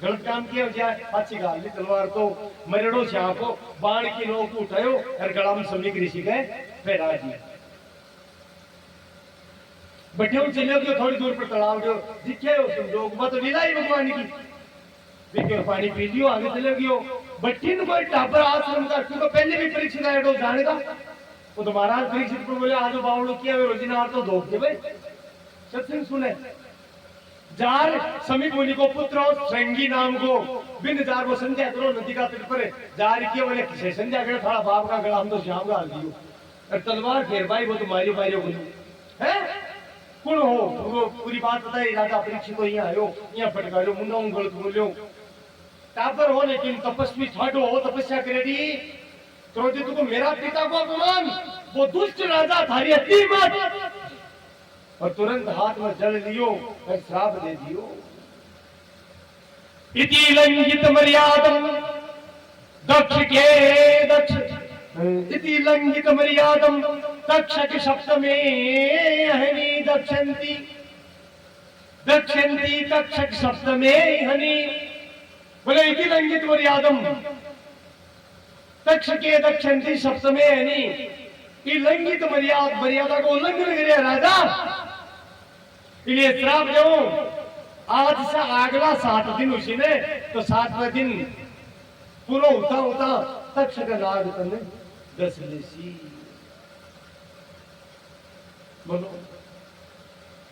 गलत काम किया जाए अच्छी गाल ली तलवार तो मरेड़ो शाह को बाण की नोक उठायो और गला में समीक ऋषि गए फहरा दिया। बैठे हो चले गए थोड़ी दूर पर तालाब जो दिखे हो तुम लोग, मत लीला ही भगवान की, देखियो पानी पी लियो आगे चले गयो। बट्टीन कोई टापर आश्रम का क्योंकि पहले भी परीक्षित आए तो जानेगा, वो तो महाराज परीक्षित को बोले आज बावड़ो किया रोजिना तो धोख दे भाई सत्संग सुने। जार समीप मुनि को पुत्र हो श्रृंगी नाम को, बिन जार वो संध्या करो नदी का तट पर जार किया बोले किसे संध्या करे थोड़ा बाप का गला हम तो श्याम का दियो और तलवार फेर भाई वो तो मारियो मारियो बोलो है कौन हो वो पूरी बात बताई। राजा परीक्षित तो यहाँ आयो, यहाँ फटकायो मुंडा गलत बोलियो, टापर हो लेकिन तपस्वी ठाडो हो, तपस्या करेगी क्रोधित को मेरा पिता को अपमान, वो दुष्ट राजा थारी अति मत, और तुरंत हाथ में जल लियो और श्राप दे दियो। इति लंघित मर्यादम दक्ष के दक्ष, इति लंघित मर्यादम दक्ष के सप्तमे हनि दक्षंती, दक्षंती दक्ष के सप्तमे हनि। बोले इति लंघित मर्यादम दक्ष के दक्षंती सप्तमे हनि, ये लंघित मर्यादा को उल्लंघन करे राजा, इसलिए श्राप दो। आज से अगला 7 दिन उसी ने तो 7वां दिन पूरा होता होता तक्ष का नाग तने 10 लेसी। बोलो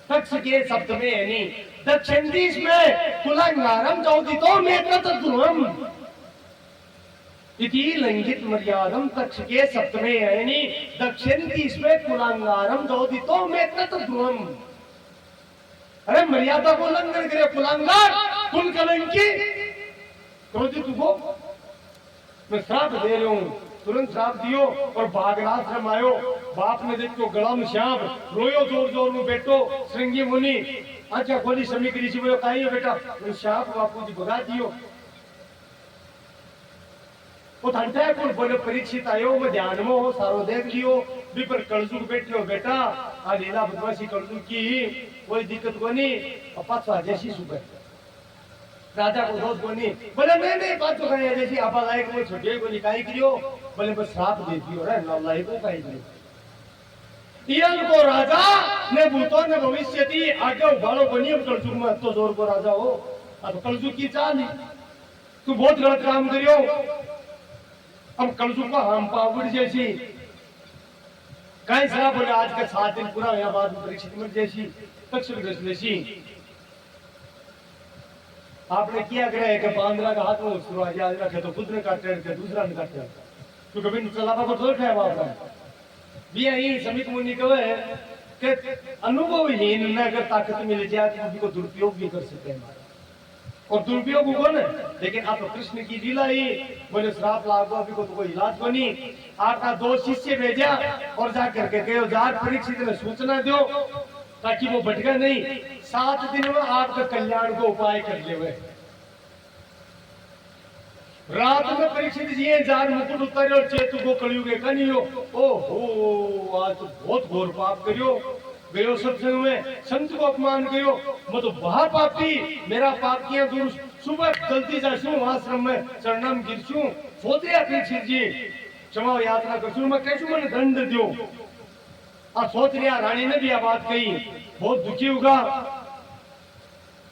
तक्ष के सप्तमे यानी दक्षिणदिश में कुलांगारम चौदितो मेत्र ध्रुवम, इति लंघित मर्यादम तक्ष के सप्तमे यानी दक्षिणदिश में कुलांगारम चौदितो मेत्र ध्रुवम। अरे मर्यादा को उल्लंघन करे कुलांगार कुल कलंकी, क्रोधित को मैं श्राप दे रहा हूं। तुरंत श्राप दियो और भागराश्रम आयो, बाप ने देखो गला में श्याम रोयो जोर जोर में बैठो श्रृंगी मुनि। अच्छा खोली समीक ऋषि बोलो काई बेटा, श्याप बापू जी भगा दियो। वो ठंडा है कौन बोले परीक्षित आयो मैं ध्यान में हो सारो देख लियो भी पर कलजुग बैठे हो बेटा, आ लीला बदमाशी कलजुग की कोई दिक्कत को नहीं, पाछा जैसी सुबह राजा को दोस्त बोली बोले नहीं बात तो कहीं जैसी आप लायक वो छोटे को निकाई करियो बोले बस श्राप दे दियो रे नालायक को काई करियो इयन को राजा ने भूतों ने भविष्य दी आगे उबालो बनिए कलजुग में तो जोर को राजा हो अब कलजुग की चाल तू बहुत गलत काम करियो अब कलजुग को हम पावड़ जैसी कहीं सरा बोले आज का 7 दिन पूरा यहाँ बाद में परीक्षित में जैसी तक्षण जैसी आपने किया करे कि बांद्रा का हाथ में शुरुआत याद रखे तो खुद ने काटे के दूसरा ने काटे तो कभी चलावा को थोड़ा है बाप भी यही समित मुनि कहे कि अनुभवहीन न अगर ताकत मिल जाए तो उसी को दुरुपयोग भी कर सकते हैं और दुरुपयोग कौन है लेकिन आप कृष्ण की लीला ही बोले श्राप लागू अभी को तो कोई इलाज को नहीं आपका 2 शिष्य भेजा और जा करके कहो जार परीक्षित ने सूचना दो ताकि वो भटका नहीं 7 दिन में आपका कल्याण को उपाय कर ले हुए रात में परीक्षित जी जार मुकुट उतारे और चेतु को कलयुग कनियो ओहो आज तो बहुत घोर पाप करियो गयो सत्संग में संत को अपमान करियो मैं तो वहां पापी मेरा पाप किया दूर सुबह जल्दी जाशू आश्रम में चरणम गिरछू सोते परीक्षित जी क्षमा यात्रा करछू मैं कैसू मैंने दंड दो सोच लिया रानी ने भी यह बात कही बहुत दुखी होगा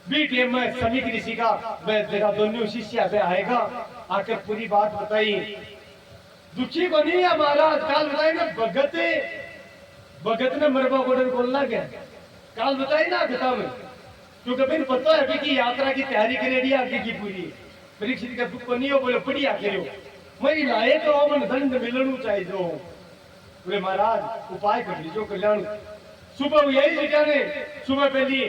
बीटे में समीक ऋषि का मैं तेरा दोनों शिष्य पे आएगा आकर पूरी बात बताई दुखी को नहीं है महाराज काल बताई ना भगत ने मरबा गोडन बोलना क्या काल बताई ना कथा में क्योंकि मैंने पता है अभी की यात्रा की तैयारी करेगी आगे की पूरी परीक्षित का दुख को नहीं हो बोले बढ़िया करो मैं लाए तो मन दंड मिलना चाहिए जो बोले महाराज उपाय कर लीजिए कल्याण सुबह यही सिखाने सुबह पहली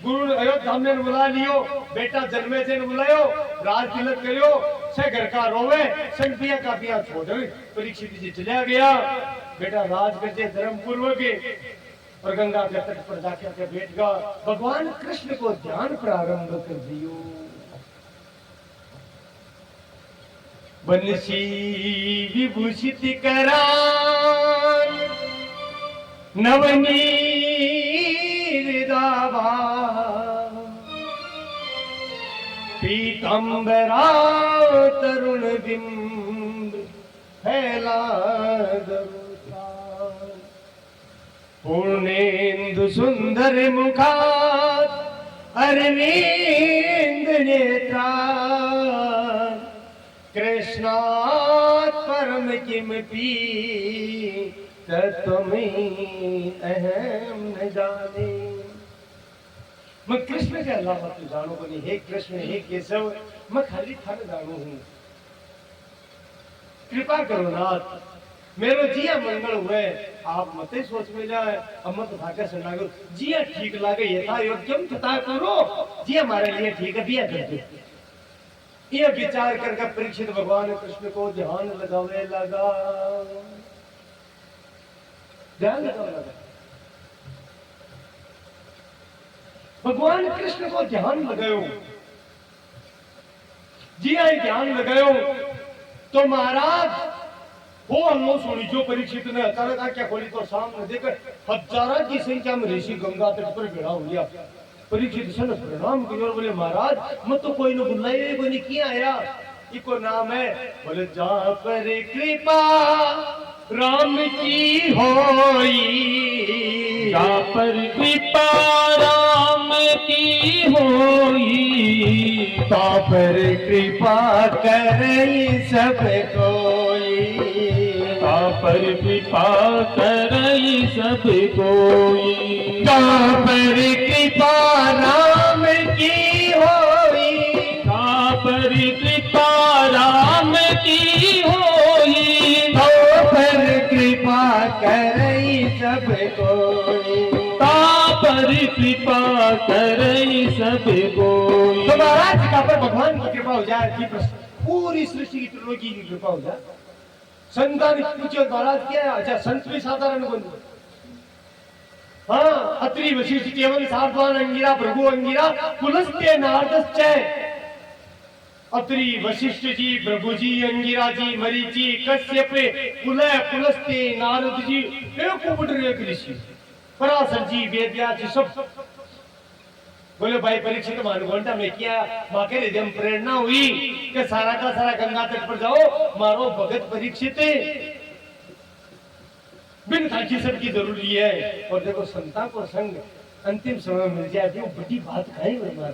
गुरु अयोध्या में बुला लियो बेटा जन्मे से बुलायो राज तिलक करियो से घर का रोवे संग पिया का पिया छोड़ परीक्षित जी चला गया बेटा राज करते धर्म पूर्वक और गंगा के तट पर जाकर बैठ गया भगवान कृष्ण को ध्यान प्रारंभ कर दियो बंसी विभूषित करान नवनीर दावा पीतंबरा तरुण बिंब फैला पूर्णेन्दु सुंदर मुखात अरविंद नेत्रा कृष्णात् परम किमपि तत्त्वमें अहम न जाने मैं कृष्ण के अलावा तो जानो को नहीं हे कृष्ण हे केशव मैं खाली थन जानो हूँ कृपा करो नाथ मेरो जिया मंगल हुए आप मते सोच में जाए अमत भाग्य सुनागो जिया ठीक लागे यथा योग्यम तथा करो जिया हमारे लिए ठीक है बिया कर दो ये विचार करके परीक्षित भगवान कृष्ण को ध्यान लगावे लगा ध्यान लगावे लगा भगवान कृष्ण को ध्यान लगायो जी आई ध्यान लगायो तो महाराज वो हल्लो सुनी जो परीक्षित ने अचानक आंखें खोली तो सामने देखकर हजारों की संख्या में ऋषि गंगा तट पर भिड़ा हो गया परीक्षित सन प्रणाम किया और बोले महाराज मैं तो कोई न बुलाए कोई नहीं किया आया इको नाम है बोले जहाँ पर कृपा राम की होई जहाँ पर कृपा राम की होई ता पर कृपा करे सब कोई ता पर कृपा करई सब कोई ता पर कृपा राम की होई ता पर कृपा राम की होई ता पर कृपा करई सब कोई ता पर कृपा करई सब कोई तो महाराज का पर भगवान की कृपा हो जाए कि पूरी सृष्टि की त्रिलोकी की कृपा हो जाए संतान पूछो महाराज क्या है अच्छा संत भी साधारण बन हाँ अत्रि वशिष्ठ केवल साधवान अंगिरा प्रभु अंगिरा पुलस्त्य नारदश्चय अत्रि वशिष्ठ जी प्रभु जी अंगिरा जी मरीचि कश्यप कुलय पुलस्त्य नारद जी एक ऊपर एक ऋषि पराशर जी वेदव्यास जी सब बोले भाई परीक्षित मान घंटा में किया माके हृदय में प्रेरणा हुई कि सारा का सारा गंगा तट पर जाओ, मारो भगत परीक्षित बिन खाकी सबकी जरूरी है। और देखो संता को संग अंतिम समय मिल जाए तो बड़ी बात कहीं मार।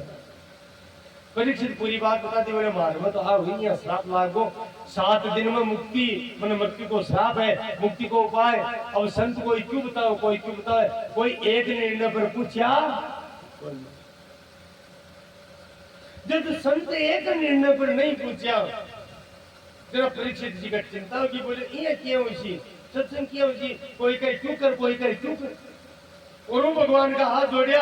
परीक्षित पूरी बात बताती बोले मार में तो आ हुई है श्राप लागो 7 दिन में मुक्ति, मैंने मृत्यु को श्राप है, मुक्ति को उपाय। अब संत कोई क्यों बताओ, कोई क्यों बताओ, कोई एक निर्णय पर पूछा। जब संत एक निर्णय पर नहीं पूछा, जरा परीक्षित जी का चिंता होगी, बोले ये क्यों हुई सत्संग किया हुई, कोई कहे क्यों कर, कोई कहे क्यों कर। और वो भगवान का हाथ जोड़िया।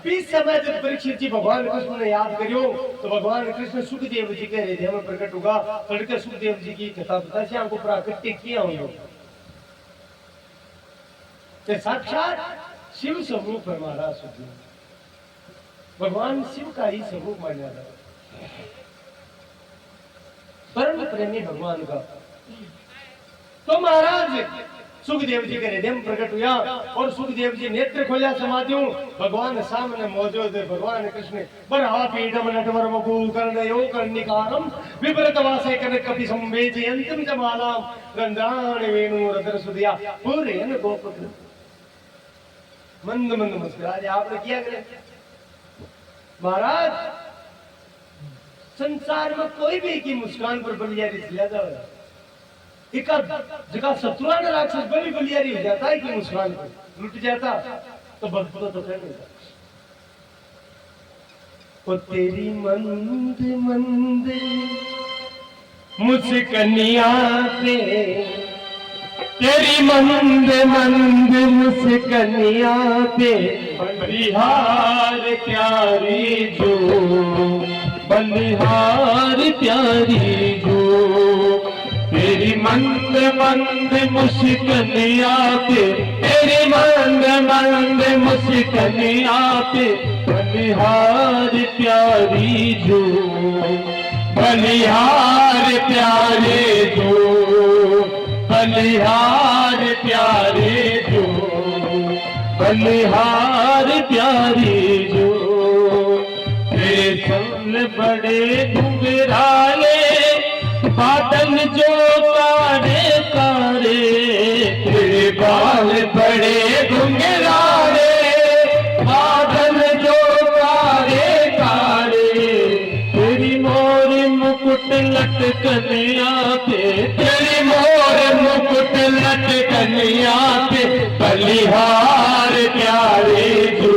20 समय जब परीक्षित जी भगवान कृष्ण ने याद करियो तो भगवान कृष्ण सुखदेव जी के हृदय में प्रकट होगा। तड़के सुखदेव जी की कथा पता से आपको प्राकृतिक किया होंगे, साक्षात शिव स्वरूप है महाराज सुखदेव, भगवान शिव का ही स्वरूप माना जाता है, परम प्रेमी भगवान का। तो महाराज सुखदेव जी के हृदय में प्रकट हुआ और सुखदेव जी नेत्र खोला समाधियों, भगवान सामने मौजूद है। भगवान कृष्ण बरहा पीठम नटवर मकूल कर्णयो कर्णिकारम विपरीत वासे कर कपि संवेदयंतम जमालाम गंधान वेणु रदर सुदिया पूरेन गोपकृ। मंद मंद मुस्कुराए आपने किया करे। महाराज संसार में कोई भी की मुस्कान पर बलियारी से ज्यादा है। एक जगह शत्रुआन राक्षस बड़ी बलियारी हो जाता है कि मुस्कान पर लुट जाता तो भक्त तो कर लेता। ओ तेरी मंद मंद मुस्कनिया पे, तेरी मंद मंद मुस्कनिया पे बलिहार प्यारी जो, बलिहार प्यारी जो, तेरी मंद मंद मुस्कनिया पे, तेरी मंद मंद मुस्कनिया पे बलिहार प्यारी जो, बलिहार प्यारे जो, बलिहार प्यारे जो, बलिहार प्यारी जो। तेरे सामने बड़े घुंघराले बादल जो कारे कारे, तेरे बाल बड़े घुंघराले बादल जो कारे कारे, तेरी मोर मुकुट लटकनिया पे, तेरी मोर मुकुट लटकनिया पे बलिहार प्यारे जो,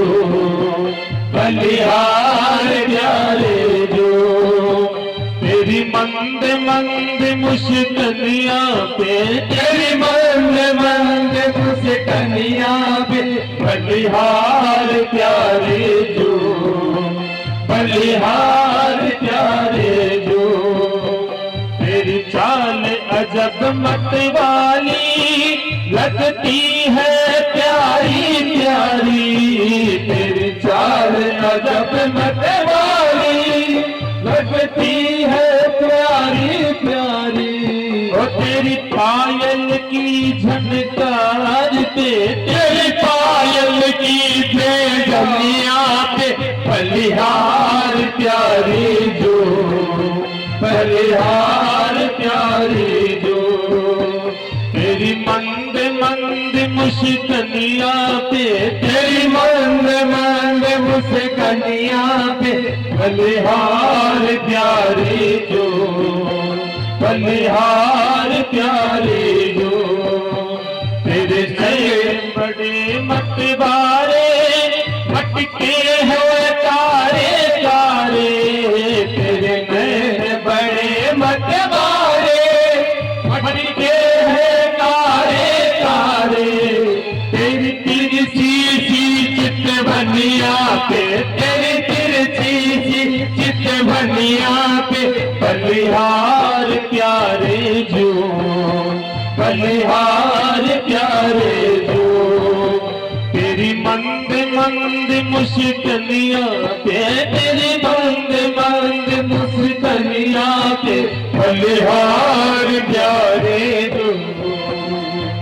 बलिहार प्यारे जो। तेरी मंद मंद मुस्कनिया पे, तेरी मंद मंद मुस्कनिया पे बलिहार प्यारे जो, बलिहार प्यारे जो। तेरी चाल अजब मत वाली लगती है प्यारी प्यारी, तेरी चाल अजब मत वाली लगती है प्यारी प्यारी। और तेरी पायल की झनकार पे, तेरी पायल की झननिया पे बलिहार प्यारी जो, बलिहार प्यारी जो। तेरी मंद मंद मुस्कनिया पे, तेरी मंद मंद मुस्कनिया पे बलिहार प्यारी जो, बलिहार प्यारी जो। तेरे सर बड़े मतवारे मटके हैं तारे तारे, तेरे नैन बड़े मतवारे मटके हैं तारे तारे, तेरी तिरछी सी चितवनिया पे, तेरी तिरछी सी चितवनिया पे बलिहार प्यारे जो, बलिहार प्यारे जो। तेरी मंद मंद मुस्कनिया पे, तेरी मंद मंद मुस्कनिया पे बलिहार प्यारे जो,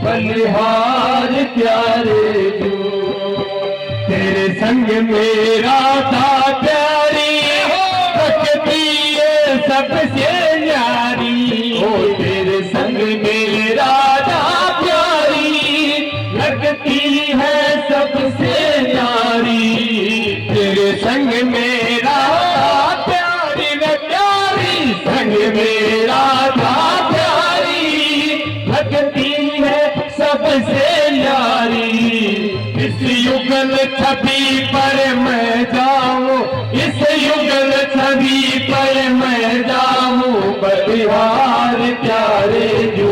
बलिहार प्यारे जो। तेरे संग मेरा था प्यारी, सकती है सबसे न्यारी। ओ तेरे संग मेरा था प्यारी, लगती है सबसे न्यारी। तेरे संग मेरा था प्यारी न प्यारी, संग मेरा था प्यारी, लगती है सबसे न्यारी। इस युगल छवि पर मैं जाऊं, इस युगल छवि पर मैं जाऊं, बलिहार प्यारे जो,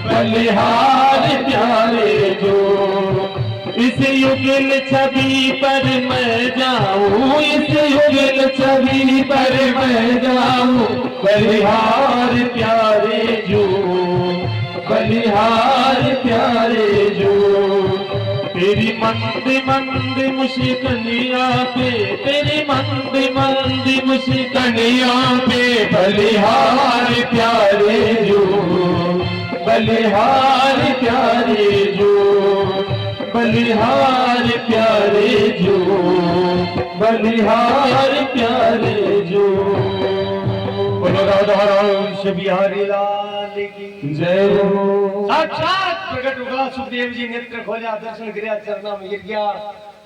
बलिहार प्यारे जो। इस युगल छवि पर मैं जाऊं, इस युगल छवि पर मैं जाऊं, बलिहार प्यारे जो, बलिहार प्यारे जो। तेरी मंद मंद मुस्कानिया पे, तेरी मंद मंद मुस्कानिया पे, बलिहार प्यारे जो, बलिहार प्यारे जो, बलिहार प्यारे जो, बलिहार प्यारे जो। बोलो राधा राम बिहारी लाल की जय हो। साक्षात प्रकट हुआ सुखदेव जी, नेत्र खोला, दर्शन किया, चरणा में गिर गया।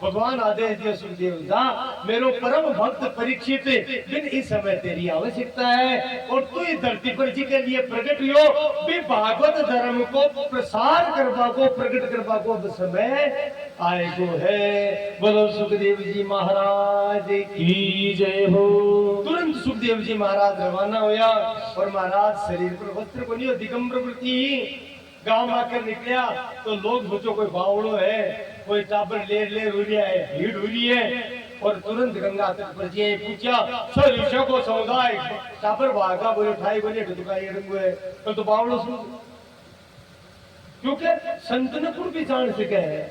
भगवान आदेश दिया सुखदेव जा, मेरो परम भक्त परीक्षित, बिन इस समय तेरी आवश्यकता है और तू इस धरती पर जी के लिए प्रकट हो, भी भागवत धर्म को प्रसार करवा को, प्रकट करवा को समय आएगो है। बोलो सुखदेव जी महाराज की जय हो। तुरंत सुखदेव जी महाराज रवाना हुआ और महाराज शरीर पर वस्त्र को नहीं, दिगंबर वृत्ति गांव आकर निकला तो लोग सोचो कोई बावड़ो है, कोई टाबर ले रुलिया है, भीड़ हो रही है। और तुरंत गंगा तट पर जी पूछा, सर ऋषि को समुदाय टाबर भागा, बोले उठाई, बोले ढुकाई रंग है तो बावड़ो सुन, क्योंकि संतनपुर भी जान सके है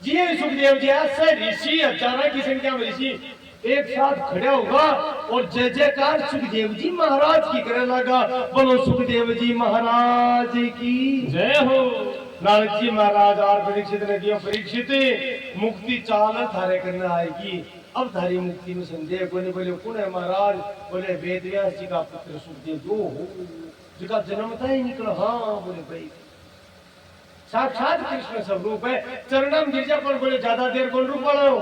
जी। सुखदेव जी सर ऋषि अचानक की संख्या में ऋषि एक साथ खड़ा होगा और जय जयकार सुखदेव जी महाराज की करने लगा। बोलो सुखदेव जी महाराज की जय हो। नारद जी महाराज और परीक्षित ने दिया, परीक्षित मुक्ति चाल थारे करना आएगी, अब थारी मुक्ति में संदेह को नहीं। बोले कौन है महाराज? बोले वेद व्यास जी का पुत्र सुखदेव जो हो, जिसका जन्म था ही निकला। हाँ बोले भाई साक्षात कृष्ण स्वरूप है, चरणम गिरजा पर। बोले ज्यादा देर कौन रुक पड़ा हो,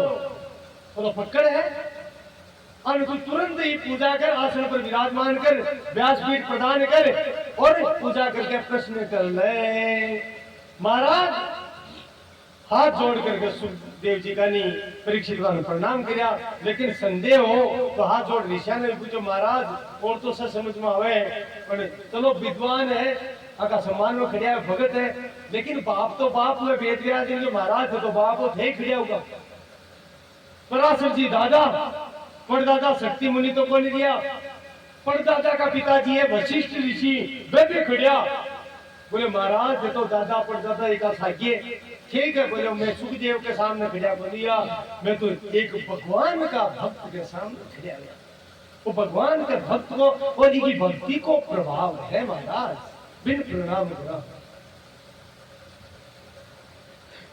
बोलो पक्कड़ है। और तुरंत ही पूजा कर, आसन पर विराजमान कर, व्यासपीठ प्रदान कर और पूजा करके प्रश्न कर ले। महाराज हाथ जोड़ करके सुखदेव जी का नहीं परीक्षित ने प्रणाम किया, लेकिन संदेह हो तो हाथ जोड़ ऋषि ने पूछो, महाराज और तो सब समझ में आवे, चलो विद्वान है, आका सम्मान में खड़िया है, भगत है, लेकिन बाप तो बाप में वेद व्यास जी जो महाराज थे तो बाप वो थे खड़िया होगा। पराशर जी दादा, परदादा शक्ति मुनि तो कौन दिया, परदादा का पिताजी है वशिष्ठ ऋषि, वे भी खड़िया। बोले महाराज ये तो दादा परदादा एक सागिए, ठीक है। बोले मैं सुखदेव के सामने खड़िया को दिया, मैं तो एक भगवान का भक्त के सामने खड़िया गया। वो भगवान के भक्त को और इनकी भक्ति को प्रभाव है महाराज, बिन प्रणाम करा।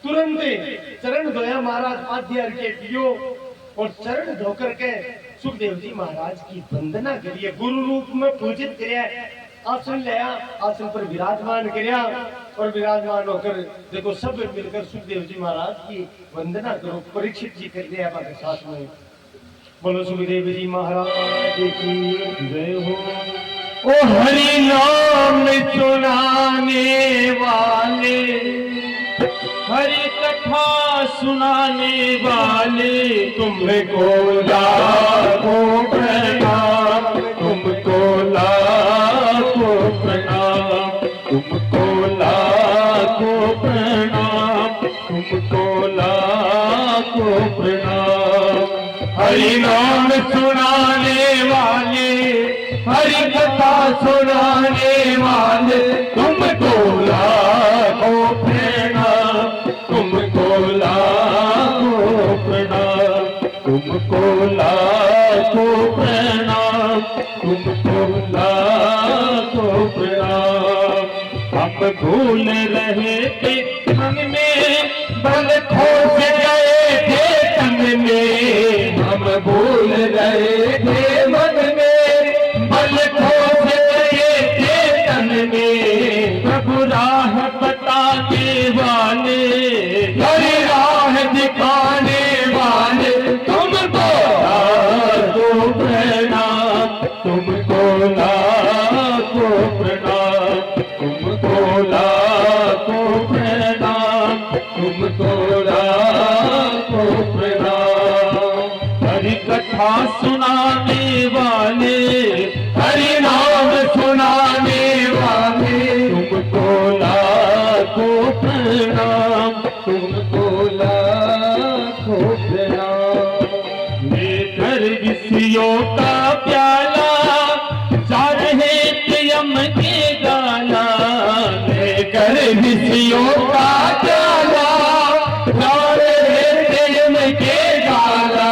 तुरंत चरण धोया महाराज, पाद्य के पियो और चरण धोकर के सुखदेव जी महाराज की वंदना करिए, गुरु रूप में पूजित करिए, आसन लिया, आसन पर विराजमान किया और विराजमान होकर देखो सब मिलकर सुखदेव जी महाराज की वंदना करो। परीक्षित जी कर दिया के साथ में। बोलो सुखदेव जी महाराज की जय हो। ओ हरि नाम सुनाने वाले, हरि कथा सुनाने वाले, तुमको लाखों प्रणाम, तुमको लाखों प्रणाम, तुमको लाखों प्रणाम, तुमको लाखों प्रणाम। हरि नाम सुनाने वाले, हरि कथा सुनाने वाले, तुमको लाखों प्रणाम, तुमको लाखों प्रणाम, तुमको लाखों प्रणाम, तुमको लाखों प्रणाम। हम भूल रहे थे मन में, बल खोज गए थे तन में। हम भूल रहे थे मन में, बल खोज गए थे तन में। प्रभु राह बताने वाले, हरि राह दिखाने वाले, तुमको लाखों प्रणाम, तुमको लाखों प्रणाम, तुमको लाखों प्रणाम, तुमको लाखों प्रणाम। हरि कथा सुनाने वाले, हरि नाम सुनाने वाले, तुमको लाखों प्रणाम, तुमको लाखों प्रणाम। लेकर विषयों का प्याला, जा रहे थे यम के गाला। लेकर विषयों का प्याला, जा रहे थे यम के गाला।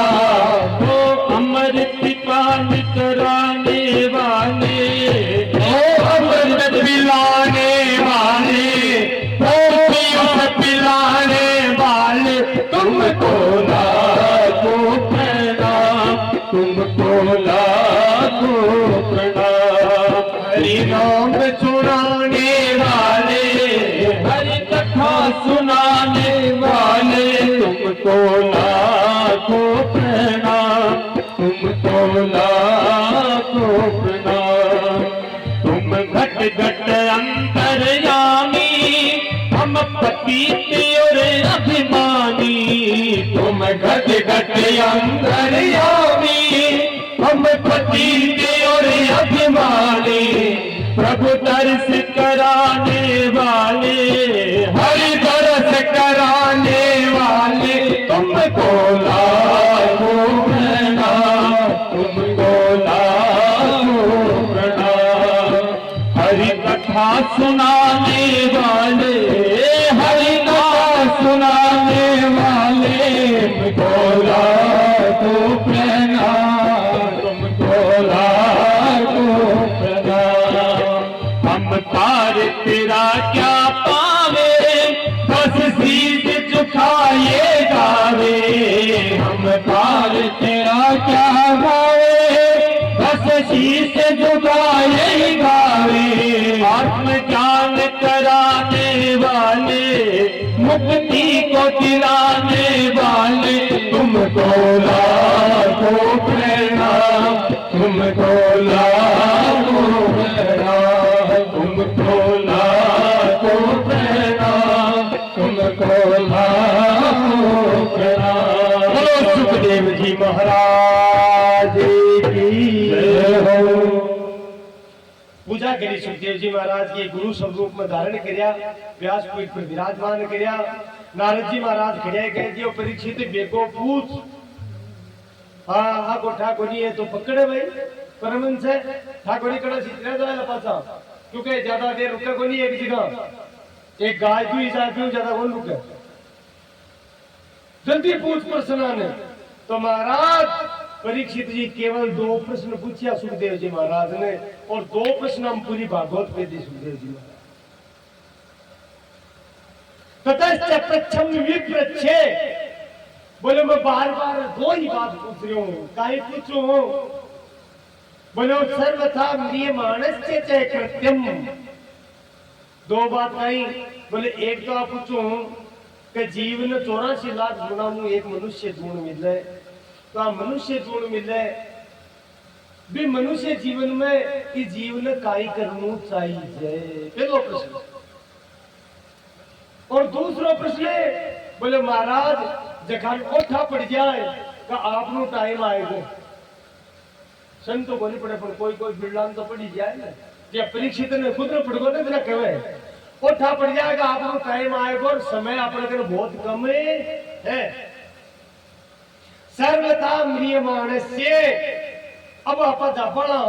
वो अमृत पान कराने वाले, वो अमृत पिलाने वाले, वो पीयूष पिलाने वाले, तुमको लाखों प्रणाम, तुमको लाखों प्रणाम। हरि नाम सुनाने वाले, हरि कथा सुनाने वाले, तुमको लाखों प्रणाम, तुमको लाखों प्रणाम। तुम घट घट अंतर्यामी, हम पतित और अभिमानी। तुम घट घट अंतर्यामी, हम पतित और अभिमानी। प्रभु दर्श कराने वाले, हरि दर्श कराने वाले, तुमको लाखों प्रणाम, तुमको लाखों प्रणाम। हरि कथा सुनाने वाले, हरि नाम सुनाने वाले, तुमको लाखों प्रणाम, तुमको लाखों प्रणाम। हम पार तेरा क्या पावे, बस शीश झुकाए गावे। हम पार तेरा क्या गावे, बस शीश झुकाए गावे। आत्मज्ञान कराने वाले, मुक्ति को दिलाने वाले, तुमको लाखों प्रणाम, तुमको लाखों प्रणाम, तुमको लाखों प्रणाम, तुमको लाखों प्रणाम। बोलो सुखदेव जी महाराज की जय हो। पूजा करी सुखदेव जी महाराज की, गुरु स्वरूप में धारण कर्या, व्यासपीठ पर विराजमान कर्या। नारद जी महाराज खड़े कह दियो, परीक्षित बेको पूछ। हाँ ठाकुरी है तो पकड़े भाई, परमंश है ठाकुरी कड़ा सीतरा जाए पासा, क्योंकि ज्यादा देर रुके को नहीं एक जगह। एक गाय तू ही जाती ज्यादा कौन रुके, जल्दी पूछ प्रश्न ने। तो महाराज परीक्षित जी केवल 2 प्रश्न पूछा सुखदेव जी महाराज ने, और 2 प्रश्न हम पूरी भागवत पे दी सुखदेव जी महाराज। ततश्च पृच्छम विप्रच्छे, बोले मैं बार बार 2 ही बात पूछ रही हूँ, काहे पूछू हूँ? बोले सर्वथा म्रियमाणस्य च कृत्यम। 2 बात नहीं, बोले एक तो आप पूछू हूँ कि जीवन 84 लाख गुणा में एक मनुष्य गुण मिले, तो आ मनुष्य गुण मिले भी मनुष्य जीवन में कि जीवन काई करनू चाहिए, पहलो प्रश्न। और दूसरा प्रश्न बोले महाराज जखान ओठा पड़ जाए का आपनो टाइम आएगा। सन तो बोली पड़े पर कोई कोई बिरलान तो पड़ी जाए ना, जे परीक्षित ने खुद ने पड़गो ने तेरा कहे ओठा पड़ जाएगा, आपनो टाइम आएगा और समय अपने कर बहुत कम है। सर्वथा म्रियमाणस्य, अब आपा जापना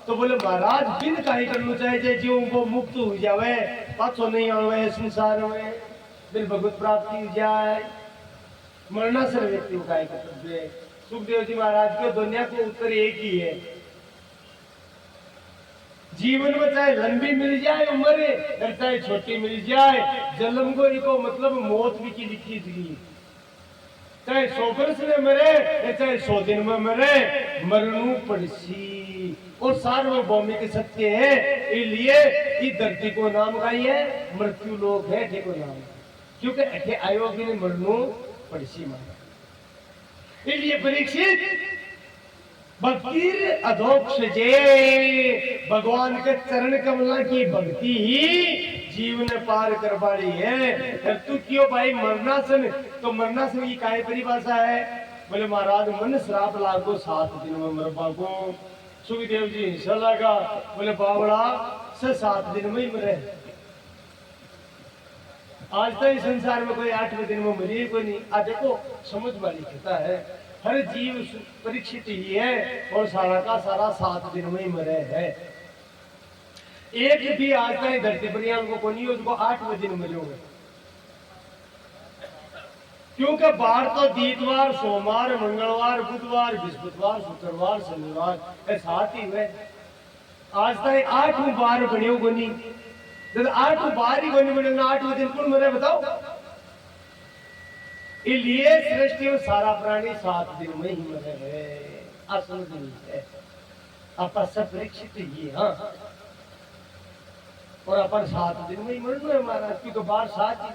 तो बोले महाराज बिन काई करना चाहिए जो वो मुक्त हो जावे, पाछो नहीं आवे संसार में, बिन भगवत प्राप्ति हो जाए, मरना सर व्यक्ति को काई कर्तव्य। सुखदेव जी महाराज के दुनिया को उत्तर एक ही है, जीवन में चाहे लंबी मिल जाए उम्र और चाहे छोटी मिल जाए, जन्म को इको मतलब मौत भी की लिखी थी। चाहे 100 वर्ष में मरे या चाहे 100 दिन में मरे, मरनू पड़सी और सार्वभौमिक सत्य है। इसलिए इस धरती को नाम का ही है मृत्यु लोक है, ठीक नाम, क्योंकि अठे आयोगी ने मरनू पड़सी माना। इसलिए परीक्षित भक्ति अधोक्ष जे, भगवान के चरण कमला की भक्ति ही जीवन पार कर पाड़ी है। तू क्यों भाई मरनासन, तो मरनासन की काय परिभाषा है? बोले महाराज मन श्राप लागो 7 दिन में मरबा को। सुखदेव जी हिंसा लगा, बोले बावड़ा से 7 दिन में ही मरे। आज तो इस संसार में कोई 8वें दिन में मरी कोई नहीं। आज देखो समझ वाली कहता है हर जीव परीक्षित ही है और सारा का सारा 7 दिन में ही मरे है। एक भी आज तक धरती पर को नहीं उसको 8वें दिन मिले हुए, क्योंकि बार तो दीतवार, सोमवार, मंगलवार, बुधवार, बृहस्पतिवार, शुक्रवार, शनिवार, ये 7 ही हुए। आज तक 8 बार बने को नहीं। जब 8 बार ही बने बने 8वें दिन कौन मरे बताओ? इसलिए सृष्टि में सारा प्राणी 7 दिन में ही मरे है। असल दिन है अपन सब परीक्षित ही, हाँ, और अपन 7 दिन में ही मरना है महाराज, क्योंकि बार 7 ही।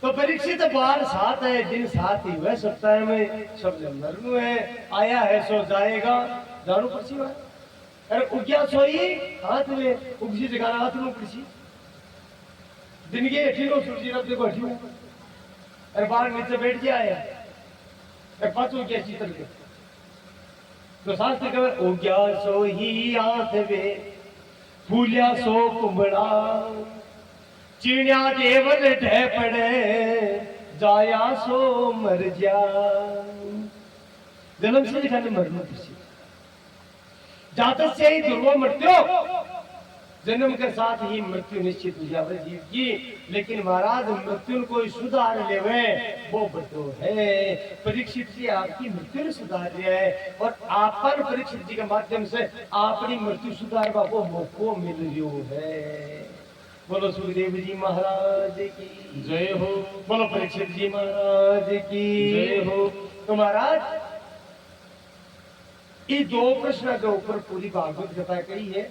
तो परीक्षित बार 7 है, दिन 7 ही हुए, सप्ताह में सब मरनु है। आया है सो जाएगा, दारू पड़सी बात। अरे उग्या सोई हाथ में उगसी जगह हाथ में पड़सी दिन के ठीक सूर्य रब देखो हटी। अरे बाहर नीचे बैठ गया है, अरे पाचो क्या चीतर के तो शास्त्र कह उग्या सोई हाथ में फूलिया सो कुंबड़ा, चिड़िया देवन ढह पड़े जाया सो मर जा। जन्म से दिखाने मरना किसी जातक से ही ध्रुव मृत्यु, जन्म के साथ ही मृत्यु निश्चित हो जावे जीव की। लेकिन महाराज मृत्यु को सुधार लेवे वो बड़ो है। परीक्षित जी आपकी मृत्यु सुधार रहा है और आपन परीक्षित जी के माध्यम से अपनी मृत्यु सुधारवा को मौको मिल रही है। बोलो सुखदेव जी महाराज की जय हो। बोलो परीक्षित जी महाराज की जय हो। तो महाराज ये 2 प्रश्न के ऊपर पूरी भागवत कथा कही है।